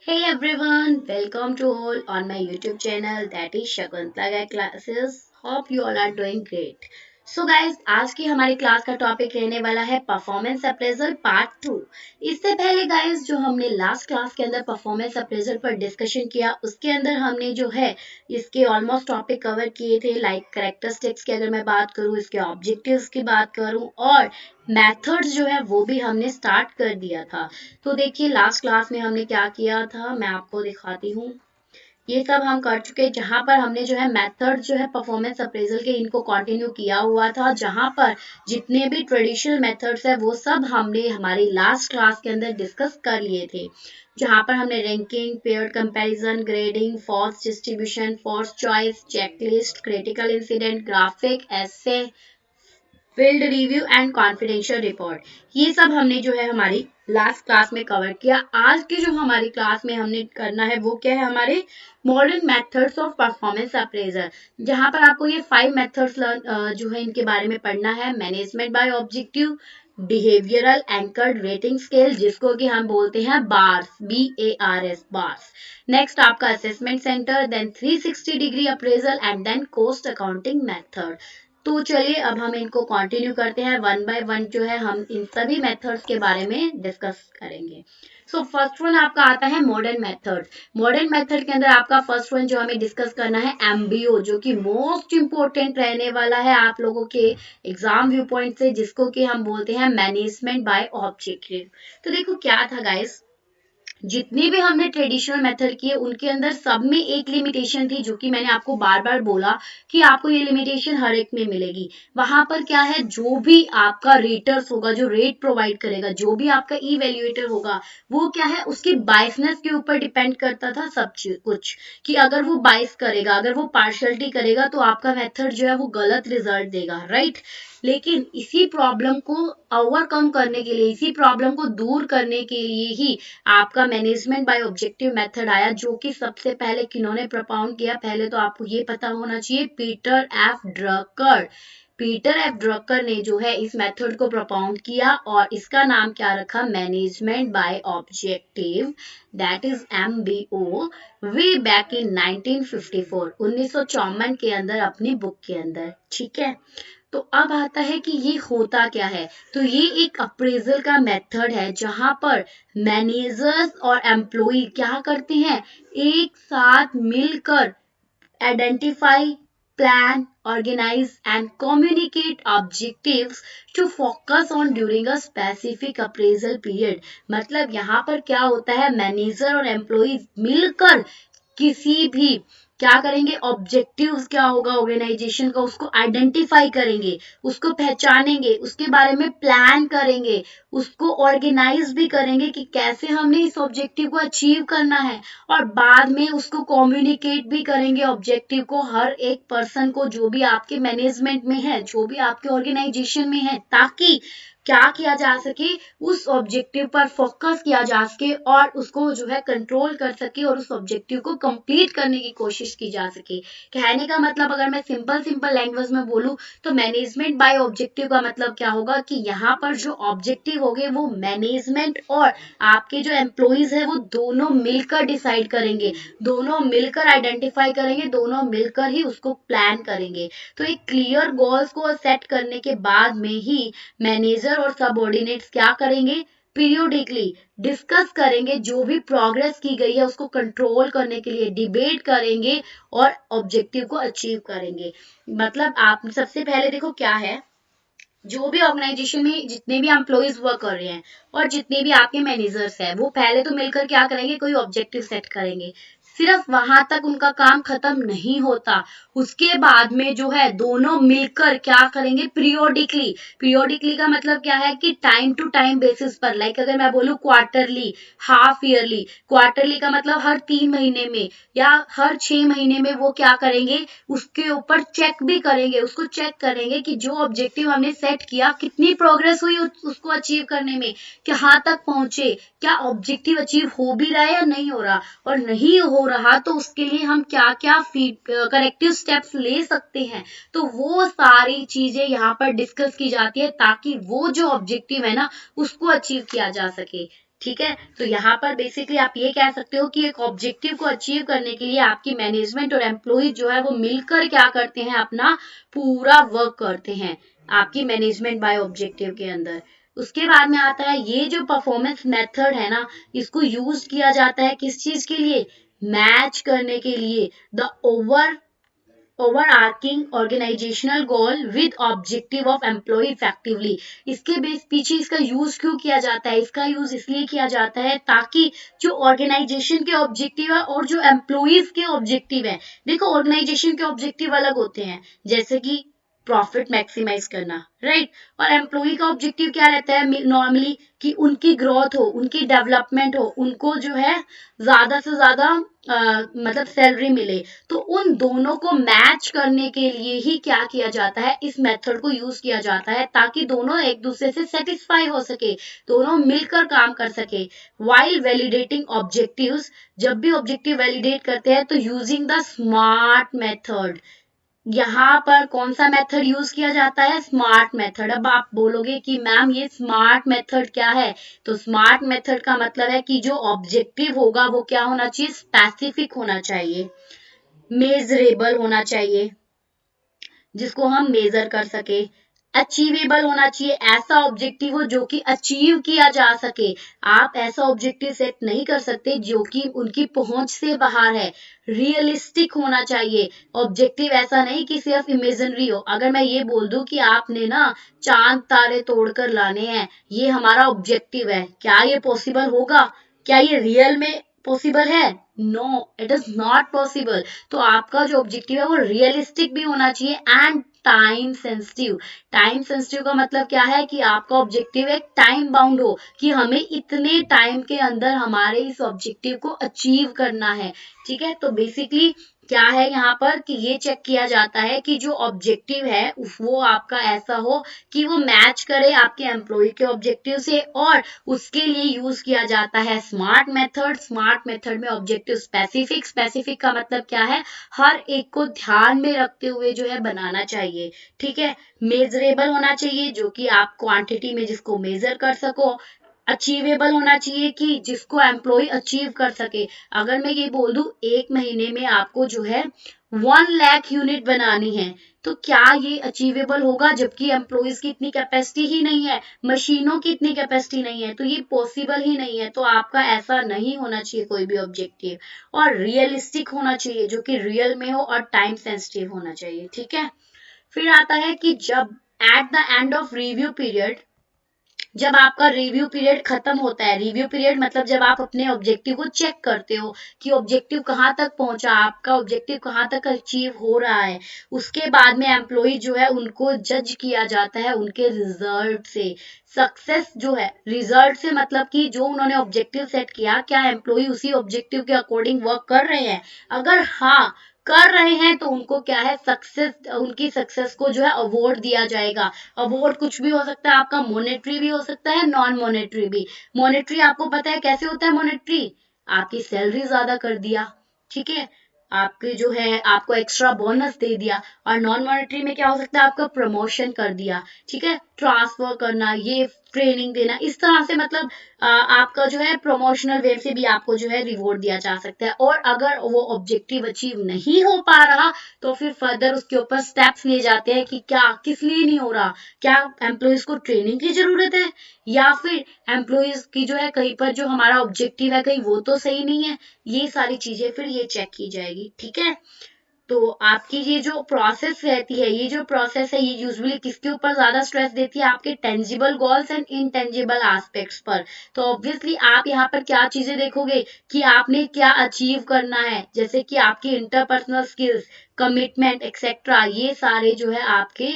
Hey everyone, welcome to all on my YouTube channel that is Shakuntala Classes. Hope you all are doing great. So guys, आज की हमारी class का topic रहने वाला है performance appraisal part 2। इससे पहले गाइस जो हमने लास्ट क्लास के अंदर परफॉर्मेंस अप्रेजल पर डिस्कशन किया उसके अंदर हमने जो है इसके ऑलमोस्ट टॉपिक कवर किए थे लाइक कैरेक्टरिस्टिक्स की अगर मैं बात करूँ, इसके ऑब्जेक्टिव्स की बात करूँ और मेथड्स जो है वो भी हमने स्टार्ट कर दिया था। तो देखिए लास्ट क्लास में हमने क्या किया था मैं आपको दिखाती हूँ। ये सब हम कर चुके हैं जहां पर हमने जो है मेथड जो है परफॉर्मेंस अप्रेजल के इनको कंटिन्यू किया हुआ था, जहां पर जितने भी ट्रेडिशनल मेथड्स है वो सब हमने हमारी लास्ट क्लास के अंदर डिस्कस कर लिए थे। जहां पर हमने ranking, paired comparison, grading, false distribution, force choice, checklist, critical incident, graphic, essay, field review and confidential report, ये सब हमने जो है हमारी लास्ट क्लास में कवर किया। आज की जो हमारी क्लास में हमने करना है वो क्या है, हमारे modern methods of performance appraisal, जहां पर आपको ये 5 मेथड्स जो है इनके बारे में पढ़ना है। Management by objective, behavioural anchored rating scale जिसको कि हम बोलते हैं बार्स, BARS बार्स। नेक्स्ट आपका assessment centre, then 360 degree appraisal and then cost accounting method. तो चलिए अब हम इनको कंटिन्यू करते हैं, वन बाय वन जो है हम इन सभी मेथड्स के बारे में डिस्कस करेंगे। सो फर्स्ट वन आपका आता है मॉडर्न मेथड। मॉडर्न मेथड के अंदर आपका फर्स्ट वन जो हमें डिस्कस करना है MBO, जो कि मोस्ट इंपॉर्टेंट रहने वाला है आप लोगों के एग्जाम व्यू पॉइंट से, जिसको कि हम बोलते हैं मैनेजमेंट बाय ऑब्जेक्टिव। तो देखो क्या था गाइस, जितने भी हमने ट्रेडिशनल मेथड किए उनके अंदर सब में एक लिमिटेशन थी, जो कि मैंने आपको बार बार बोला कि आपको ये लिमिटेशन हर एक में मिलेगी। वहां पर क्या है, जो भी आपका रेटर्स होगा, जो रेट प्रोवाइड करेगा, जो भी आपका इवेल्युएटर होगा, वो क्या है उसकी बायसनेस के ऊपर डिपेंड करता था सब कुछ, कि अगर वो बायस करेगा, अगर वो पार्शलिटी करेगा तो आपका मेथड जो है वो गलत रिजल्ट देगा, राइट। लेकिन इसी प्रॉब्लम को ओवरकम करने के लिए, इसी प्रॉब्लम को दूर करने के लिए ही आपका मैनेजमेंट बाय ऑब्जेक्टिव मेथड आया, जो कि सबसे पहले किन्होंने प्रपोज किया, पहले तो आपको ये पता होना चाहिए, Peter F Drucker. Peter F Drucker ने जो है इस मेथड को प्रपोज किया और इसका नाम क्या रखा, management by objective, that is MBO, way back in 1954, 1954 के अंदर अपनी बुक के अंदर, ठीक है। तो अब आता है कि ये होता क्या है, तो ये एक अप्रेजल का मेथड है जहां पर मैनेजर्स और एम्प्लॉय क्या करते हैं, एक साथ मिलकर identify, plan, organize and communicate objectives to focus on during a specific appraisal period। मतलब यहाँ पर क्या होता है, मैनेजर और एम्प्लॉयज मिलकर किसी भी क्या करेंगे, ऑब्जेक्टिव्स क्या होगा ऑर्गेनाइजेशन का उसको आइडेंटिफाई करेंगे, उसको पहचानेंगे, उसके बारे में प्लान करेंगे, उसको ऑर्गेनाइज भी करेंगे कि कैसे हमने इस ऑब्जेक्टिव को अचीव करना है, और बाद में उसको कम्युनिकेट भी करेंगे ऑब्जेक्टिव को हर एक पर्सन को, जो भी आपके मैनेजमेंट में है, जो भी आपके ऑर्गेनाइजेशन में है, ताकि क्या किया जा सके, उस ऑब्जेक्टिव पर फोकस किया जा सके और उसको जो है कंट्रोल कर सके और उस ऑब्जेक्टिव को कंप्लीट करने की कोशिश की जा सके। कहने का मतलब अगर मैं सिंपल सिंपल लैंग्वेज में बोलूं तो मैनेजमेंट बाय ऑब्जेक्टिव का मतलब क्या होगा कि यहाँ पर जो ऑब्जेक्टिव होंगे वो मैनेजमेंट और आपके जो एम्प्लॉइज है वो दोनों मिलकर डिसाइड करेंगे, दोनों मिलकर आइडेंटिफाई करेंगे, दोनों मिलकर ही उसको प्लान करेंगे। तो एक क्लियर गोल्स को सेट करने के बाद में ही मैनेजर और सबऑर्डिनेट्स क्या करेंगे, पीरियोडिकली डिस्कस करेंगे, जो भी प्रोग्रेस की गई है उसको कंट्रोल करने के लिए डिबेट करेंगे और ऑब्जेक्टिव को अचीव करेंगे। मतलब आप सबसे पहले देखो क्या है, जो भी ऑर्गेनाइजेशन में जितने भी एम्प्लॉइज वर्क कर रहे हैं और जितने भी आपके मैनेजर्स हैं, वो पहले तो मिलकर क्या करेंगे, कोई ऑब्जेक्टिव सेट करेंगे। सिर्फ वहां तक उनका काम खत्म नहीं होता, उसके बाद में जो है दोनों मिलकर क्या करेंगे, पीरियोडिकली, पीरियोडिकली का मतलब क्या है कि टाइम टू टाइम बेसिस पर, लाइक अगर मैं बोलूं क्वार्टरली, हाफ ईयरली, क्वार्टरली का मतलब हर 3 महीने में या हर 6 महीने में वो क्या करेंगे, उसके ऊपर चेक भी करेंगे, उसको चेक करेंगे कि जो ऑब्जेक्टिव हमने सेट किया कितनी प्रोग्रेस हुई उसको अचीव करने में, कहाँ तक पहुंचे, क्या ऑब्जेक्टिव अचीव हो भी रहा है या नहीं हो रहा, और नहीं हो रहा तो उसके लिए हम क्या क्या करेक्टिव स्टेप्स ले सकते हैं। तो वो सारी चीजें यहाँ पर डिस्कस की जाती है ताकि वो जो ऑब्जेक्टिव है ना उसको अचीव किया जा सके। ठीक है। तो यहाँ पर बेसिकली आप ये कह सकते हो कि एक ऑब्जेक्टिव को अचीव करने के लिए आपकी मैनेजमेंट और एम्प्लॉय जो है वो मिलकर क्या करते हैं, अपना पूरा वर्क करते हैं आपकी मैनेजमेंट बाय ऑब्जेक्टिव के अंदर। उसके बाद में आता है ये जो परफॉर्मेंस मेथड है ना, इसको यूज किया जाता है किस चीज के लिए, मैच करने के लिए the overarching organisational goal with objective of employ effectively. इसके बेस पीछे इसका यूज क्यों किया जाता है, इसका यूज इसलिए किया जाता है ताकि जो ऑर्गेनाइजेशन के ऑब्जेक्टिव है और जो एम्प्लॉयज के ऑब्जेक्टिव है, देखो ऑर्गेनाइजेशन के ऑब्जेक्टिव अलग होते हैं, जैसे कि प्रॉफिट मैक्सिमाइज करना, राइट। और एम्प्लॉय का ऑब्जेक्टिव क्या रहता है नॉर्मली, कि उनकी ग्रोथ हो, उनकी डेवलपमेंट हो, उनको जो है ज्यादा से ज्यादा मतलब सैलरी मिले। तो उन दोनों को मैच करने के लिए ही क्या किया जाता है, इस मेथड को यूज किया जाता है ताकि दोनों एक दूसरे से सेटिस्फाई हो सके, दोनों मिलकर काम कर सके। वाइल वैलिडेटिंग ऑब्जेक्टिव्स, जब भी ऑब्जेक्टिव वैलिडेट करते हैं तो यूजिंग द स्मार्ट मेथड, यहाँ पर कौन सा मेथड यूज किया जाता है, स्मार्ट मेथड। अब आप बोलोगे कि मैम ये स्मार्ट मेथड क्या है, तो स्मार्ट मेथड का मतलब है कि जो ऑब्जेक्टिव होगा वो क्या होना चाहिए, स्पेसिफिक होना चाहिए, मेजरेबल होना चाहिए, जिसको हम मेजर कर सके, अचीवेबल होना चाहिए, ऐसा ऑब्जेक्टिव हो जो कि अचीव किया जा सके। आप ऐसा ऑब्जेक्टिव सेट नहीं कर सकते जो कि उनकी पहुंच से बाहर है। रियलिस्टिक होना चाहिए ऑब्जेक्टिव, ऐसा नहीं कि सिर्फ इमेजिनरी हो। अगर मैं ये बोल दूं कि आपने ना चांद तारे तोड़कर लाने हैं, ये हमारा ऑब्जेक्टिव है, क्या ये पॉसिबल होगा, क्या ये रियल में पॉसिबल है, no it is not possible. तो आपका जो ऑब्जेक्टिव है वो रियलिस्टिक भी होना चाहिए and time sensitive. Time sensitive का मतलब क्या है कि आपका ऑब्जेक्टिव एक टाइम बाउंड हो, कि हमें इतने टाइम के अंदर हमारे इस ऑब्जेक्टिव को अचीव करना है। ठीक है, तो बेसिकली क्या है यहाँ पर कि ये चेक किया जाता है कि जो ऑब्जेक्टिव है वो आपका ऐसा हो कि वो मैच करे आपके एम्प्लॉय के ऑब्जेक्टिव से, और उसके लिए यूज किया जाता है स्मार्ट मेथड। स्मार्ट मेथड में ऑब्जेक्टिव स्पेसिफिक, स्पेसिफिक का मतलब क्या है, हर एक को ध्यान में रखते हुए जो है बनाना चाहिए। ठीक है, मेजरेबल होना चाहिए, जो कि आप क्वांटिटी में जिसको मेजर कर सको। अचीवेबल होना चाहिए कि जिसको एम्प्लॉय अचीव कर सके। अगर मैं ये बोल दूं एक महीने में आपको जो है 1 लाख यूनिट बनानी है, तो क्या ये अचीवेबल होगा, जबकि एम्प्लॉयज की इतनी कैपेसिटी ही नहीं है, मशीनों की इतनी कैपेसिटी नहीं है, तो ये पॉसिबल ही नहीं है। तो आपका ऐसा नहीं होना चाहिए कोई भी ऑब्जेक्टिव। और रियलिस्टिक होना चाहिए, जो कि रियल में हो, और टाइम सेंसिटिव होना चाहिए। ठीक है, फिर आता है कि जब at the end of review period, जब आपका रिव्यू पीरियड खत्म होता है, रिव्यू पीरियड मतलब जब आप अपने ऑब्जेक्टिव को चेक करते हो कि ऑब्जेक्टिव कहाँ तक पहुंचा, आपका ऑब्जेक्टिव कहाँ तक अचीव हो रहा है, उसके बाद में एम्प्लॉय जो है उनको जज किया जाता है उनके रिजल्ट से। सक्सेस जो है रिजल्ट से मतलब कि जो उन्होंने ऑब्जेक्टिव सेट किया, क्या एम्प्लॉय उसी ऑब्जेक्टिव के अकॉर्डिंग वर्क कर रहे हैं, अगर हाँ कर रहे हैं तो उनको क्या है, सक्सेस, उनकी सक्सेस को जो है अवार्ड दिया जाएगा। अवार्ड कुछ भी हो सकता है आपका, मॉनेटरी भी हो सकता है, नॉन मॉनेटरी भी। मॉनेटरी आपको पता है कैसे होता है, मॉनेटरी आपकी सैलरी ज्यादा कर दिया, ठीक है, आपके जो है आपको एक्स्ट्रा बोनस दे दिया। और नॉन मॉनेटरी में क्या हो सकता है, आपका प्रमोशन कर दिया, ठीक है, ट्रांसफर करना, ये ट्रेनिंग देना, इस तरह से मतलब आपका जो है प्रमोशनल वे से भी आपको जो है रिवॉर्ड दिया जा सकता है। और अगर वो ऑब्जेक्टिव अचीव नहीं हो पा रहा तो फिर फर्दर उसके ऊपर स्टेप्स लिए जाते हैं कि क्या किस लिए नहीं हो रहा, क्या एम्प्लॉयज को ट्रेनिंग की जरूरत है, या फिर एम्प्लॉयज की जो है कहीं पर जो हमारा ऑब्जेक्टिव है कहीं वो तो सही नहीं है। ये सारी चीजें फिर ये चेक की जाएगी। ठीक है, तो आपकी ये जो प्रोसेस रहती है, ये जो प्रोसेस है, ये यूजुअली किसके ऊपर ज्यादा स्ट्रेस देती है, आपके tangible goals and intangible aspects पर। तो ऑब्वियसली आप यहाँ पर क्या चीजें देखोगे कि आपने क्या अचीव करना है, जैसे कि आपकी इंटरपर्सनल स्किल्स, कमिटमेंट एक्सेट्रा, ये सारे जो है आपके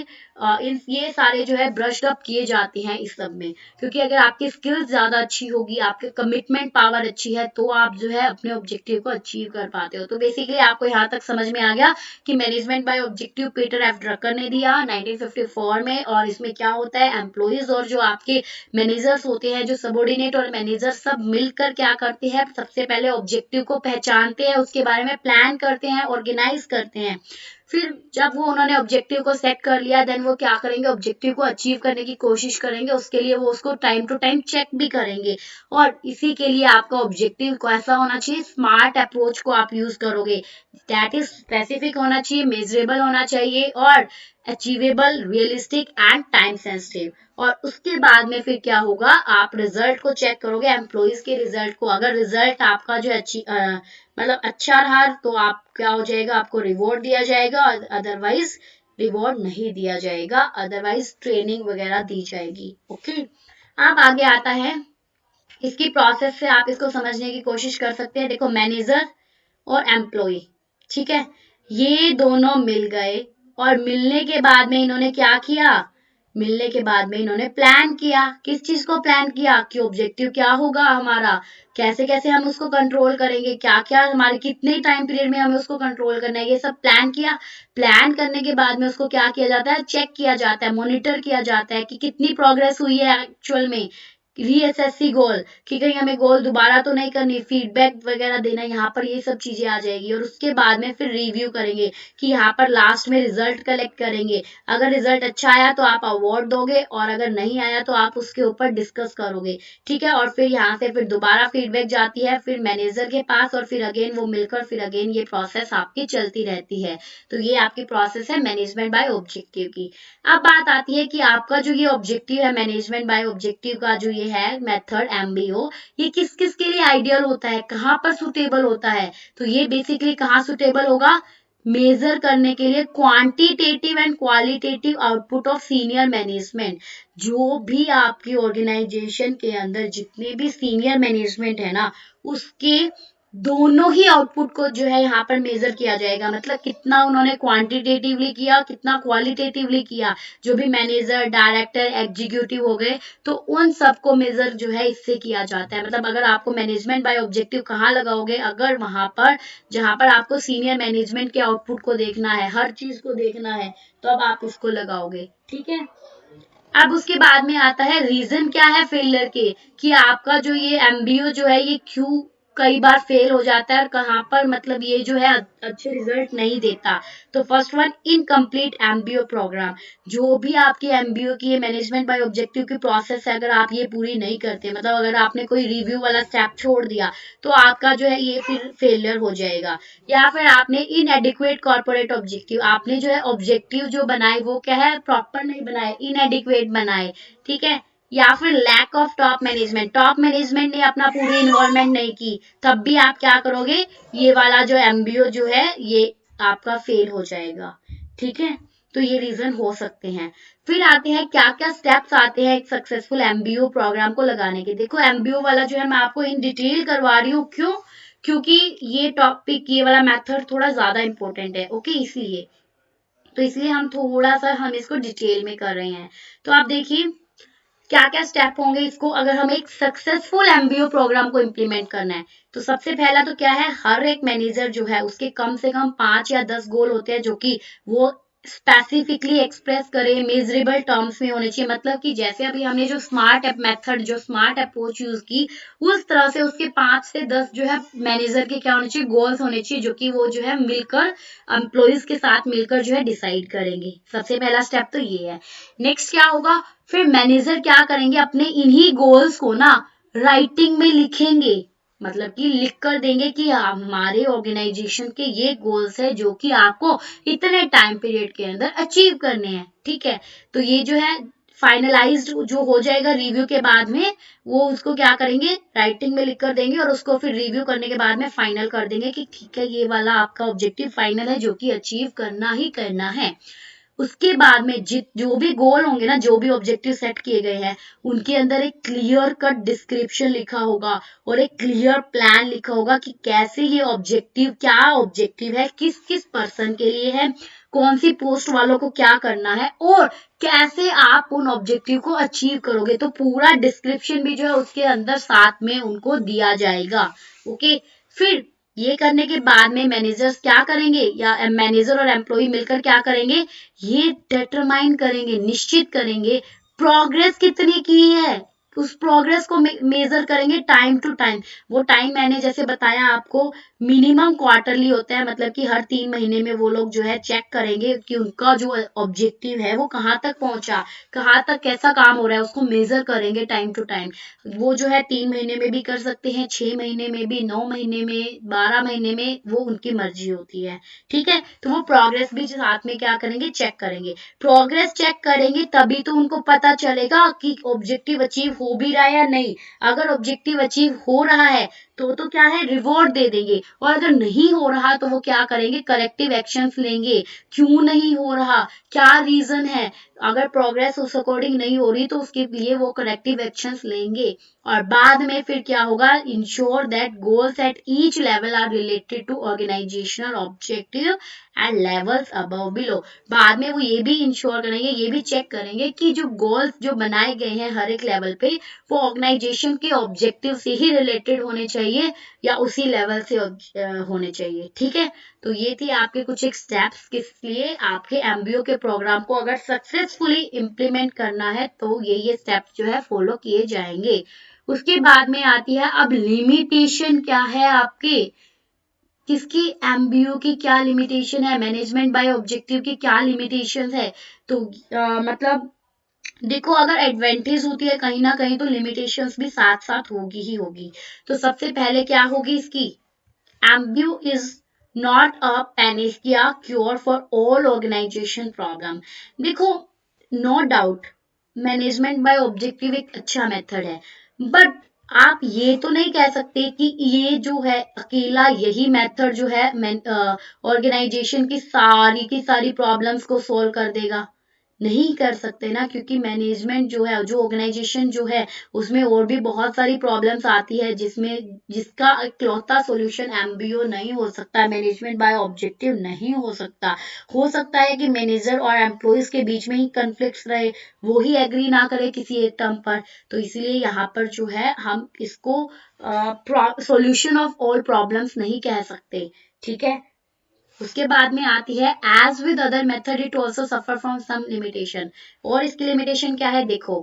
ये सारे जो है ब्रश्ड अप किए जाते हैं इस सब में। क्योंकि अगर आपकी स्किल्स ज्यादा अच्छी होगी, आपकी कमिटमेंट पावर अच्छी है, तो आप जो है अपने ऑब्जेक्टिव को अचीव कर पाते हो। तो बेसिकली आपको यहाँ तक समझ में आ गया कि management by objective Peter F Drucker ने दिया 1954 में। और इसमें क्या होता है, एम्प्लॉयज और जो आपके मैनेजर्स होते हैं, जो सबॉर्डिनेट और मैनेजर, सब मिलकर क्या करते हैं, सबसे पहले ऑब्जेक्टिव को पहचानते हैं, उसके बारे में प्लान करते हैं, ऑर्गेनाइज करते हैं, फिर जब वो उन्होंने ऑब्जेक्टिव को सेट कर लिया, देन वो क्या करेंगे, ऑब्जेक्टिव को अचीव करने की कोशिश करेंगे, उसके लिए वो उसको टाइम टू टाइम चेक भी करेंगे। और इसी के लिए आपका ऑब्जेक्टिव कैसा होना चाहिए, स्मार्ट अप्रोच को आप यूज करोगे, दैट इज स्पेसिफिक होना चाहिए, मेजरेबल होना चाहिए और achievable, realistic and time sensitive. और उसके बाद में फिर क्या होगा, आप रिजल्ट को चेक करोगे, एम्प्लॉइज के रिजल्ट को। अगर रिजल्ट आपका जो मतलब अच्छा रहा तो आप क्या हो जाएगा, आपको रिवॉर्ड दिया जाएगा, अदरवाइज रिवॉर्ड नहीं दिया जाएगा, अदरवाइज ट्रेनिंग वगैरह दी जाएगी। ओके, अब आगे आता है इसकी प्रोसेस से आप इसको समझने की कोशिश कर सकते हैं। देखो, मैनेजर और एम्प्लॉय, ठीक है, ये दोनों मिल गए और मिलने के बाद में इन्होंने क्या किया, मिलने के बाद में इन्होंने प्लान किया। किस चीज को प्लान किया, कि ऑब्जेक्टिव क्या होगा हमारा, कैसे कैसे हम उसको कंट्रोल करेंगे, क्या क्या हमारे कितने टाइम पीरियड में हमें उसको कंट्रोल करना है, ये सब प्लान किया। प्लान करने के बाद में उसको क्या किया जाता है, चेक किया जाता है, मॉनिटर किया जाता है कि कितनी प्रोग्रेस हुई है एक्चुअल में। रीएसएससी गोल, कि कहीं हमें गोल दोबारा तो नहीं करनी, फीडबैक वगैरह देना, यहाँ पर ये सब चीजें आ जाएगी। और उसके बाद में फिर रिव्यू करेंगे, कि यहाँ पर लास्ट में रिजल्ट कलेक्ट करेंगे। अगर रिजल्ट अच्छा आया तो आप अवार्ड दोगे, और अगर नहीं आया तो आप उसके ऊपर डिस्कस करोगे, ठीक है। और फिर यहाँ से फिर दोबारा फीडबैक जाती है फिर मैनेजर के पास, और फिर अगेन वो मिलकर फिर अगेन ये प्रोसेस आपकी चलती रहती है। तो ये आपकी प्रोसेस है मैनेजमेंट बाय ऑब्जेक्टिव की। अब बात आती है कि आपका जो ये ऑब्जेक्टिव है, मैनेजमेंट बाय ऑब्जेक्टिव का जो ये है मेथड एमबीओ, ये किस किस के लिए आइडियल होता है, कहाँ पर सुटेबल होता है। तो ये बेसिकली कहाँ सुटेबल होगा, मेजर करने के लिए quantitative and qualitative output of senior management. जो भी आपकी ऑर्गेनाइजेशन के अंदर जितने भी सीनियर मैनेजमेंट है ना, उसके दोनों ही आउटपुट को जो है यहाँ पर मेजर किया जाएगा। मतलब कितना उन्होंने क्वांटिटेटिवली किया, कितना क्वालिटेटिवली किया। जो भी मैनेजर, डायरेक्टर, एग्जीक्यूटिव हो गए, तो उन सबको मेजर जो है इससे किया जाता है। मतलब अगर आपको मैनेजमेंट बाय ऑब्जेक्टिव कहाँ लगाओगे, अगर वहां पर जहां पर आपको सीनियर मैनेजमेंट के आउटपुट को देखना है, हर चीज को देखना है, तो अब आप इसको लगाओगे, ठीक है। अब उसके बाद में आता है रीजन क्या है फेलियर के, कि आपका जो ये एमबीओ जो है ये क्यों कई बार फेल हो जाता है, और कहाँ पर मतलब ये जो है अच्छे रिजल्ट नहीं देता। तो first one, incomplete MBO programme. जो भी आपकी एमबीओ की मैनेजमेंट बाय ऑब्जेक्टिव की प्रोसेस है, अगर आप ये पूरी नहीं करते, मतलब अगर आपने कोई रिव्यू वाला स्टेप छोड़ दिया, तो आपका जो है ये फिर फेलियर हो जाएगा। या फिर आपने इनएडिक्वेट कॉर्पोरेट ऑब्जेक्टिव, आपने जो है ऑब्जेक्टिव जो बनाए वो क्या है, प्रॉपर नहीं बनाए, इनएडिक्वेट बनाए, ठीक है। या फिर lack of top management, top management ने अपना पूरी इन्वॉल्वमेंट नहीं की, तब भी आप क्या करोगे, ये वाला जो एमबीओ जो है ये आपका फेल हो जाएगा, ठीक है। तो ये रीजन हो सकते हैं। फिर आते हैं क्या क्या स्टेप्स आते हैं एक सक्सेसफुल एमबीओ प्रोग्राम को लगाने के। देखो, एमबीओ वाला जो है मैं आपको इन डिटेल करवा रही हूँ, क्यों, क्योंकि ये टॉपिक, ये वाला मेथड थोड़ा ज्यादा इंपॉर्टेंट है, ओके, इसलिए। तो इसलिए हम इसको डिटेल में कर रहे हैं। तो आप देखिए क्या क्या स्टेप होंगे इसको, अगर हमें एक सक्सेसफुल एमबीओ प्रोग्राम को इम्प्लीमेंट करना है। तो सबसे पहला तो क्या है, हर एक मैनेजर जो है उसके कम से कम 5 या 10 गोल होते हैं, जो कि वो स्पेसिफिकली एक्सप्रेस करे, मेजरेबल टर्म्स में होने चाहिए। मतलब कि जैसे अभी हमने जो स्मार्ट मेथड, जो स्मार्ट अप्रोच यूज की, उस तरह से उसके 5 से 10 जो है मैनेजर के क्या होने चाहिए, गोल्स होने चाहिए, जो कि वो जो है मिलकर एम्प्लॉइज के साथ मिलकर जो है डिसाइड करेंगे। सबसे पहला स्टेप तो ये है। नेक्स्ट क्या होगा, फिर मैनेजर क्या करेंगे, अपने इन्हीं गोल्स को ना राइटिंग में लिखेंगे। मतलब कि लिख कर देंगे कि हमारे ऑर्गेनाइजेशन के ये गोल्स है, जो कि आपको इतने टाइम पीरियड के अंदर अचीव करने हैं, ठीक है। तो ये जो है फाइनलाइज्ड जो हो जाएगा रिव्यू के बाद में, वो उसको क्या करेंगे, राइटिंग में लिख कर देंगे, और उसको फिर रिव्यू करने के बाद में फाइनल कर देंगे कि ठीक है, ये वाला आपका ऑब्जेक्टिव फाइनल है, जो कि अचीव करना ही करना है। उसके बाद में जो भी गोल होंगे ना, जो भी ऑब्जेक्टिव सेट किए गए हैं, उनके अंदर एक क्लियर कट डिस्क्रिप्शन लिखा होगा, और एक क्लियर प्लान लिखा होगा कि कैसे ये ऑब्जेक्टिव, क्या ऑब्जेक्टिव है, किस किस पर्सन के लिए है, कौन सी पोस्ट वालों को क्या करना है, और कैसे आप उन ऑब्जेक्टिव को अचीव करोगे। तो पूरा डिस्क्रिप्शन भी जो है उसके अंदर साथ में उनको दिया जाएगा, ओके। फिर ये करने के बाद में मैनेजर्स क्या करेंगे, या मैनेजर और एम्प्लॉय मिलकर क्या करेंगे, ये डिटरमाइन करेंगे, निश्चित करेंगे प्रोग्रेस कितनी की है, उस प्रोग्रेस को मेजर करेंगे टाइम टू टाइम। वो टाइम मैंने जैसे बताया आपको, मिनिमम क्वार्टरली होता है, मतलब कि हर 3 महीने में वो लोग जो है चेक करेंगे कि उनका जो ऑब्जेक्टिव है वो कहाँ तक पहुंचा, कहाँ तक कैसा काम हो रहा है, उसको मेजर करेंगे टाइम टू टाइम। वो जो है 3 महीने में भी कर सकते हैं, 6 महीने में भी, 9 महीने में, 12 महीने में, वो उनकी मर्जी होती है। ठीक है, तो वो प्रोग्रेस भी साथ में क्या करेंगे, चेक करेंगे। प्रोग्रेस चेक करेंगे तभी तो उनको पता चलेगा कि ऑब्जेक्टिव अचीव हो भी रहा है या नहीं। अगर ऑब्जेक्टिव अचीव हो रहा है तो क्या है, रिवॉर्ड दे देंगे, और अगर नहीं हो रहा तो वो क्या करेंगे, करेक्टिव एक्शंस लेंगे। क्यों नहीं हो रहा, क्या रीजन है, अगर प्रोग्रेस उस अकॉर्डिंग नहीं हो रही तो उसके लिए वो करेक्टिव एक्शंस लेंगे। और बाद में फिर क्या होगा, ensure that goals at each level are related to organisational objective and levels above below. बाद में वो ये भी इंश्योर करेंगे, ये भी चेक करेंगे कि जो गोल्स जो बनाए गए हैं हर एक लेवल पे, वो ऑर्गेनाइजेशन के ऑब्जेक्टिव से ही रिलेटेड होने चाहिए या उसी लेवल से होने चाहिए। ठीक है, तो ये थी आपके कुछ एक स्टेप्स, किस लिए आपके एमबीओ के प्रोग्राम को अगर सक्सेसफुली इम्प्लीमेंट करना है तो ये स्टेप्स जो है फॉलो किए जाएंगे। उसके बाद में आती है अब लिमिटेशन क्या है आपके, किसकी, एमबीओ की क्या लिमिटेशन है, मैनेजमेंट बाय ऑब्जेक्टिव की क्या लिमिटेशन है। तो मतलब देखो, अगर एडवांटेज होती है कहीं ना कहीं तो लिमिटेशंस भी साथ साथ होगी ही होगी। तो सबसे पहले क्या होगी इसकी, MBO is not a panacea cure for all organisation problem. देखो, no doubt management by objective एक अच्छा मेथड है, बट आप ये तो नहीं कह सकते कि ये जो है अकेला यही मेथड जो है ऑर्गेनाइजेशन की सारी प्रॉब्लम्स को सोल्व कर देगा। नहीं कर सकते ना, क्योंकि मैनेजमेंट जो है, जो ऑर्गेनाइजेशन जो है, उसमें और भी बहुत सारी प्रॉब्लम्स आती है जिसमें जिसका इकलौता सॉल्यूशन एमबीओ नहीं हो सकता, मैनेजमेंट बाय ऑब्जेक्टिव नहीं हो सकता। हो सकता है कि मैनेजर और एम्प्लॉयज के बीच में ही कन्फ्लिक्ट्स रहे, वो ही एग्री ना करे किसी एक टर्म पर। तो इसलिए यहाँ पर जो है हम इसको सॉल्यूशन ऑफ ऑल प्रॉब्लम्स नहीं कह सकते। ठीक है, उसके बाद में आती है as with other method it also suffer from some limitation. और इसकी लिमिटेशन क्या है, देखो,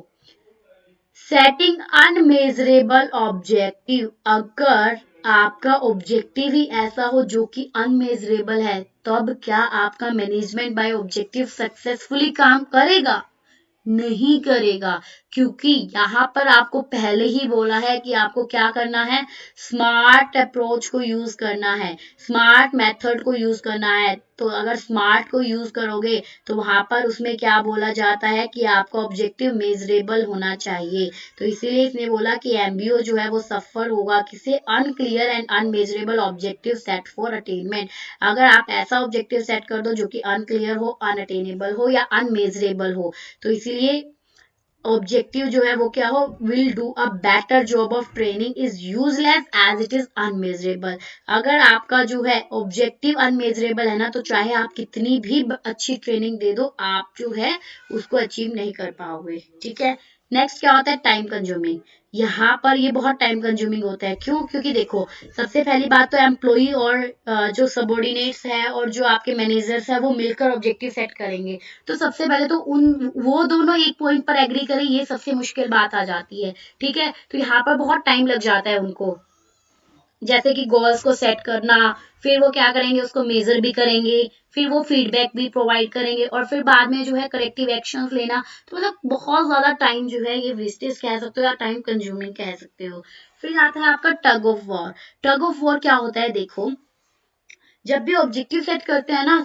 सेटिंग अनमेजरेबल ऑब्जेक्टिव, अगर आपका ऑब्जेक्टिव ही ऐसा हो जो कि अनमेजरेबल है, तब क्या आपका मैनेजमेंट बाय ऑब्जेक्टिव सक्सेसफुली काम करेगा, नहीं करेगा। क्योंकि यहाँ पर आपको पहले ही बोला है कि आपको क्या करना है, स्मार्ट अप्रोच को यूज करना है, स्मार्ट मेथड को यूज करना है। तो अगर स्मार्ट को यूज करोगे तो वहां पर उसमें क्या बोला जाता है कि आपका ऑब्जेक्टिव मेजरेबल होना चाहिए। तो इसीलिए इसने बोला कि एमबीओ जो है वो सफर होगा किसी unclear and unmeasurable objective set for attainment. अगर आप ऐसा ऑब्जेक्टिव सेट कर दो जो कि अनक्लियर हो, अनअटेनेबल हो या अनमेजरेबल हो, तो इसीलिए ऑब्जेक्टिव जो है वो क्या हो, will do a better job of training is useless as it is unmeasurable. अगर आपका जो है ऑब्जेक्टिव अनमेजरेबल है ना, तो चाहे आप कितनी भी अच्छी ट्रेनिंग दे दो, आप जो है उसको अचीव नहीं कर पाओगे। ठीक है, नेक्स्ट क्या होता है, टाइम कंज्यूमिंग। यहाँ पर ये बहुत टाइम कंज्यूमिंग होता है, क्यों, क्योंकि देखो, सबसे पहली बात तो एम्प्लॉई और जो सबॉर्डिनेट्स है और जो आपके मैनेजर्स है वो मिलकर ऑब्जेक्टिव सेट करेंगे। तो सबसे पहले तो वो दोनों एक पॉइंट पर एग्री करें, ये सबसे मुश्किल बात आ जाती है। ठीक है, तो यहाँ पर बहुत टाइम लग जाता है उनको, जैसे कि गोल्स को सेट करना, फिर वो क्या करेंगे, उसको मेजर भी करेंगे, फिर वो फीडबैक भी प्रोवाइड करेंगे, और फिर बाद में जो है करेक्टिव एक्शंस लेना। तो मतलब बहुत ज्यादा टाइम जो है ये वेस्टेज कह सकते हो या टाइम कंज्यूमिंग कह सकते हो। फिर आता है आपका टग of war. Tug of war क्या होता है, देखो, जब भी ऑब्जेक्टिव सेट करते हैं ना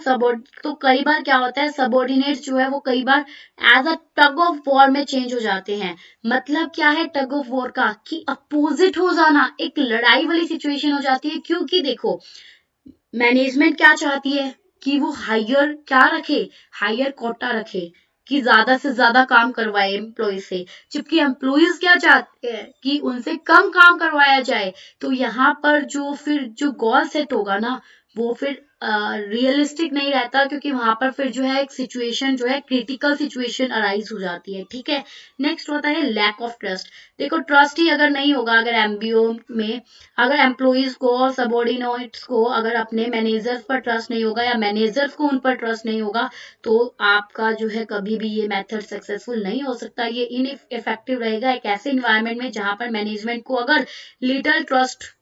तो कई बार क्या होता है, सबॉर्डिनेट्स जो है वो कई बार as a tug of war में चेंज हो जाते हैं। मतलब क्या है टग ऑफ वॉर का, कि अपोजिट हो जाना, एक लड़ाई वाली सिचुएशन हो जाती है। क्योंकि देखो, मैनेजमेंट क्या चाहती है कि वो हायर क्या रखे, हायर कोटा रखे, कि ज्यादा से ज्यादा काम करवाए एम्प्लॉय से, जबकि एम्प्लॉयज क्या चाहते हैं कि उनसे कम काम करवाया जाए। तो यहाँ पर जो फिर जो गोल सेट होगा ना, वो फिर रियलिस्टिक नहीं रहता, क्योंकि वहां पर फिर जो है एक सिचुएशन जो है क्रिटिकल सिचुएशन अराइज हो जाती है। ठीक है, नेक्स्ट होता है लैक ऑफ ट्रस्ट। देखो ट्रस्ट ही अगर नहीं होगा, अगर एमबीओ में अगर एम्प्लॉइज को और सबॉर्डिनेट्स को अगर अपने मैनेजर्स पर ट्रस्ट नहीं होगा या मैनेजर्स को उन पर ट्रस्ट नहीं होगा, तो आपका जो है कभी भी ये मेथड सक्सेसफुल नहीं हो सकता। ये इनइफेक्टिव रहेगा एक ऐसे इन्वायरमेंट में जहां पर मैनेजमेंट को अगर लिटिल ट्रस्ट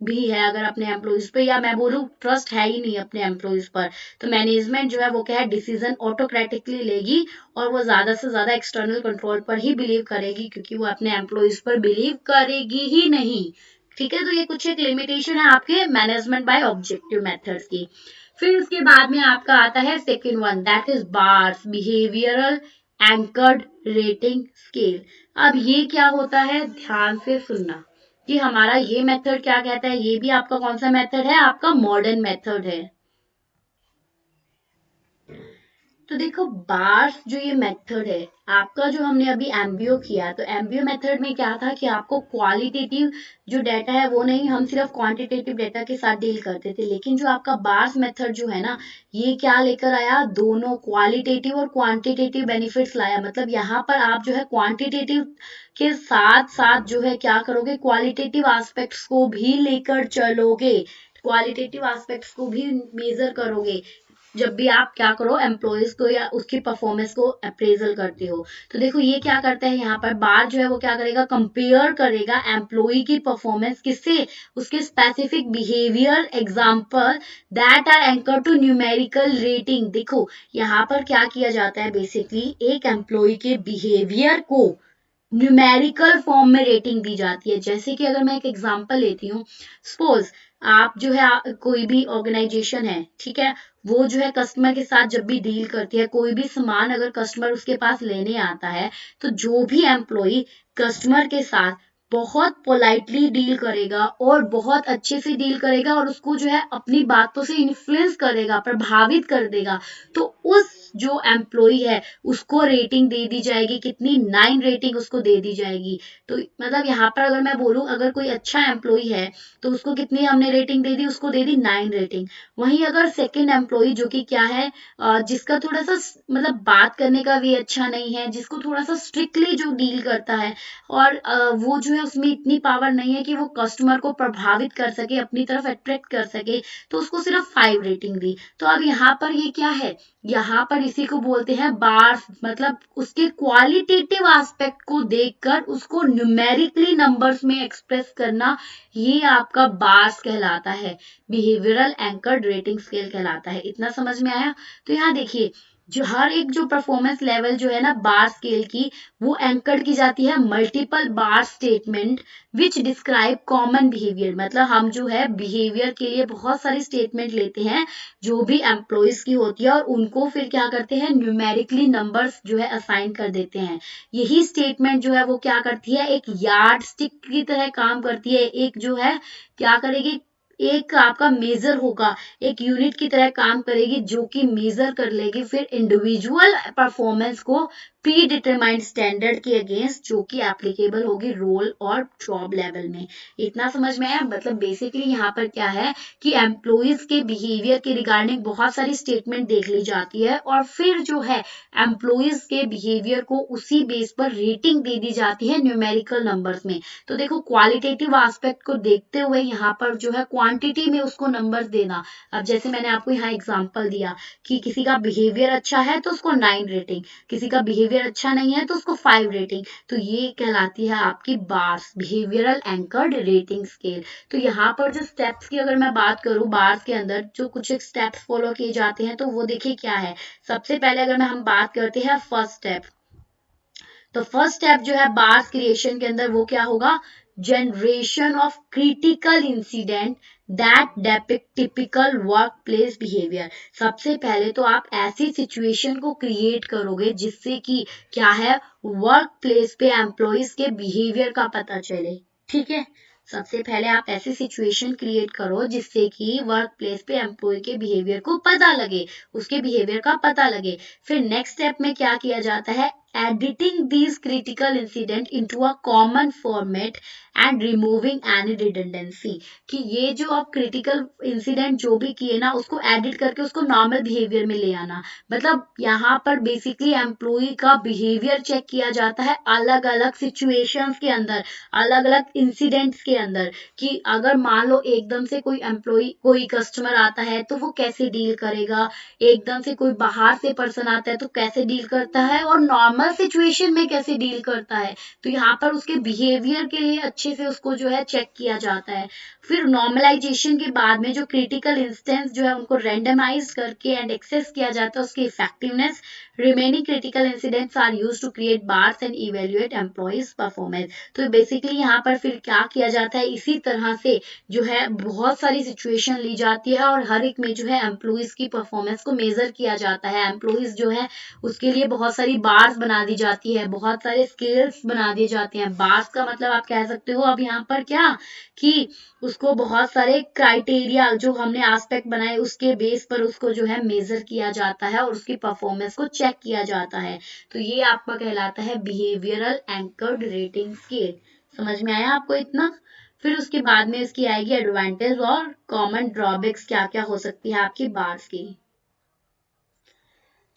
भी है अगर अपने एम्प्लॉइज पे, या मैं बोलूँ ट्रस्ट है ही नहीं अपने एम्प्लॉइज पर, तो मैनेजमेंट जो है वो क्या है डिसीजन ऑटोक्रेटिकली लेगी और वो ज्यादा से ज्यादा एक्सटर्नल कंट्रोल पर ही बिलीव करेगी, क्योंकि वो अपने एम्प्लॉइज पर बिलीव करेगी ही नहीं। ठीक है, तो ये कुछ एक लिमिटेशन है आपके मैनेजमेंट बाय ऑब्जेक्टिव मेथड्स की। फिर उसके बाद में आपका आता है second one, that is bars behavioural anchored rating scale. अब ये क्या होता है, ध्यान से सुनना कि हमारा ये मेथड क्या कहता है। ये भी आपका कौन सा मेथड है, आपका मॉडर्न मेथड है। तो देखो बार्स जो ये मेथड है आपका, जो हमने अभी एमबीओ किया, तो एमबीओ मेथड में क्या था कि आपको क्वालिटेटिव जो डाटा है वो नहीं, हम सिर्फ क्वांटिटेटिव डाटा के साथ डील करते थे। लेकिन जो आपका बार्स मेथड जो है ना, ये क्या लेकर आया, दोनों क्वालिटेटिव और क्वांटिटेटिव बेनिफिट्स लाया। मतलब यहाँ पर आप जो है क्वांटिटेटिव के साथ साथ जो है क्या करोगे, क्वालिटेटिव एस्पेक्ट्स को भी लेकर चलोगे, क्वालिटेटिव एस्पेक्ट्स को भी मेजर करोगे जब भी आप क्या करो एम्प्लॉयज को या उसकी परफॉर्मेंस को अप्रेजल करते हो। तो देखो ये क्या करता है, यहाँ पर बार जो है वो क्या करेगा, कंपेयर करेगा एम्प्लॉय की परफॉर्मेंस किससे, उसके specific behaviour example that are anchor to numerical rating. देखो यहाँ पर क्या किया जाता है, बेसिकली एक एम्प्लॉय के बिहेवियर को न्यूमेरिकल फॉर्म में रेटिंग दी जाती है। जैसे कि अगर मैं एक एग्जांपल लेती हूँ, सपोज आप जो है कोई भी ऑर्गेनाइजेशन है, ठीक है, वो जो है कस्टमर के साथ जब भी डील करती है, कोई भी सामान अगर कस्टमर उसके पास लेने आता है, तो जो भी एम्प्लॉय कस्टमर के साथ बहुत पोलाइटली डील करेगा और बहुत अच्छे से डील करेगा और उसको जो है अपनी बातों से इन्फ्लुएंस करेगा, प्रभावित कर देगा, तो उस जो एम्प्लॉय है उसको रेटिंग दे दी जाएगी। कितनी, 9 रेटिंग उसको दे दी जाएगी। तो मतलब यहाँ पर अगर मैं बोलूँ, अगर कोई अच्छा एम्प्लॉय है तो उसको कितनी हमने रेटिंग दे दी, उसको दे दी 9 रेटिंग। वहीं अगर सेकंड एम्प्लॉय जो कि क्या है, जिसका थोड़ा सा मतलब बात करने का वे अच्छा नहीं है, जिसको थोड़ा सा स्ट्रिक्टली जो डील करता है और वो जो है उसमें इतनी पावर नहीं है कि वो कस्टमर को प्रभावित कर सके, अपनी तरफ अट्रैक्ट कर सके, तो उसको सिर्फ 5 रेटिंग दी। तो अब यहाँ पर ये क्या है, यहाँ पर इसी को बोलते हैं बार्स, मतलब उसके क्वालिटेटिव एस्पेक्ट को देखकर उसको न्यूमेरिकली नंबर्स में एक्सप्रेस करना, ये आपका बार्स कहलाता है, बिहेवियरल एंकर्ड रेटिंग स्केल कहलाता है। इतना समझ में आया। तो यहाँ देखिए जो हर एक जो परफॉर्मेंस लेवल जो है ना बार स्केल की, वो एंकर्ड की जाती है multiple bar statement which describe common behaviour. मतलब हम जो है बिहेवियर के लिए बहुत सारी स्टेटमेंट लेते हैं जो भी एम्प्लॉयज की होती है और उनको फिर क्या करते हैं, न्यूमेरिकली नंबर्स जो है असाइन कर देते हैं। यही स्टेटमेंट जो है वो क्या करती है, एक यार्ड स्टिक की तरह काम करती है। एक जो है क्या करेगी, एक आपका मेजर होगा, एक यूनिट की तरह काम करेगी जो कि मेजर कर लेगी फिर इंडिविजुअल परफॉर्मेंस को प्री डिटरमाइंड स्टैंडर्ड के अगेंस्ट, जो कि एप्लीकेबल होगी रोल और जॉब लेवल में। इतना समझ में आया। मतलब बेसिकली यहाँ पर क्या है कि एम्प्लॉइज के बिहेवियर के रिगार्डिंग बहुत सारी स्टेटमेंट देख ली जाती है और फिर जो है एम्प्लॉइज के बिहेवियर को उसी बेस पर रेटिंग दे दी जाती है न्यूमेरिकल नंबर्स में। तो देखो क्वालिटेटिव एस्पेक्ट को देखते हुए यहाँ पर जो है क्वांटिटी में उसको नंबर्स देना। अब जैसे मैंने आपको यहाँ एग्जांपल दिया कि किसी का बिहेवियर अच्छा है तो उसको 9 रेटिंग, किसी का बिहेवियर अच्छा नहीं है तो उसको 5 रेटिंग। तो ये कहलाती है आपकी bars, behavioural anchored rating scale. तो यहाँ पर जो स्टेप्स की अगर मैं बात करूँ, बार्स के अंदर जो कुछ एक स्टेप्स फॉलो किए जाते हैं, तो वो देखिए क्या है। सबसे पहले अगर हम बात करते हैं फर्स्ट स्टेप, तो फर्स्ट स्टेप जो है बार्स क्रिएशन के अंदर वो क्या होगा, generation of critical incident that depict typical work place behaviour. सबसे पहले तो आप ऐसी सिचुएशन को क्रिएट करोगे जिससे कि क्या है, वर्क प्लेस पे एम्प्लॉइज के बिहेवियर का पता चले। ठीक है, सबसे पहले आप ऐसी सिचुएशन क्रिएट करो जिससे कि वर्क प्लेस पे एम्प्लॉय के बिहेवियर को पता लगे, उसके बिहेवियर का पता लगे। फिर नेक्स्ट स्टेप में क्या किया जाता है, editing these critical incident into a common format and removing any redundancy। कि ये जो आप क्रिटिकल इंसिडेंट जो भी किए ना उसको एडिट करके उसको नॉर्मल बिहेवियर में ले आना। मतलब यहाँ पर बेसिकली एम्प्लॉय का बिहेवियर चेक किया जाता है अलग अलग सिचुएशंस के अंदर, अलग अलग इंसिडेंट्स के अंदर। कि अगर मान लो एकदम से कोई एम्प्लॉय कोई कस्टमर आता है तो वो कैसे डील करेगा, एकदम से कोई बाहर से पर्सन आता है तो कैसे डील करता है, और नॉर्मल सिचुएशन में कैसे डील करता है। तो यहाँ पर उसके बिहेवियर के लिए अच्छे से उसको जो है चेक किया जाता है। फिर नॉर्मलाइजेशन के बाद में जो क्रिटिकल इंस्टेंस जो है उनको रेंडमाइज करके एंड एक्सेस किया जाता है उसकी effectiveness. Remaining critical incidents are used to create BARS and evaluate employees performance. तो बेसिकली यहाँ पर फिर क्या किया जाता है, इसी तरह से जो है बहुत सारी सिचुएशन ली जाती है और हर एक में जो है एम्प्लॉइज की परफॉर्मेंस को मेजर किया जाता है। एम्प्लॉइज जो है उसके लिए बहुत सारी बार्स बना दी जाती है, बहुत सारे स्केल्स बना दिए जाते हैं। बार्स का मतलब आप कह सकते हो अब यहाँ पर क्या कि उसको बहुत सारे क्राइटेरिया जो हमने एस्पेक्ट बनाए उसके बेस पर उसको जो है मेजर किया जाता है और उसकी परफॉर्मेंस को चेक किया जाता है। तो ये आपका कहलाता है बिहेवियरल एंकर्ड रेटिंग स्केल। समझ में आया आपको इतना? फिर उसके बाद में इसकी आएगी एडवांटेज और कॉमन ड्रॉबैक्स क्या क्या हो सकती है आपकी बार्स की।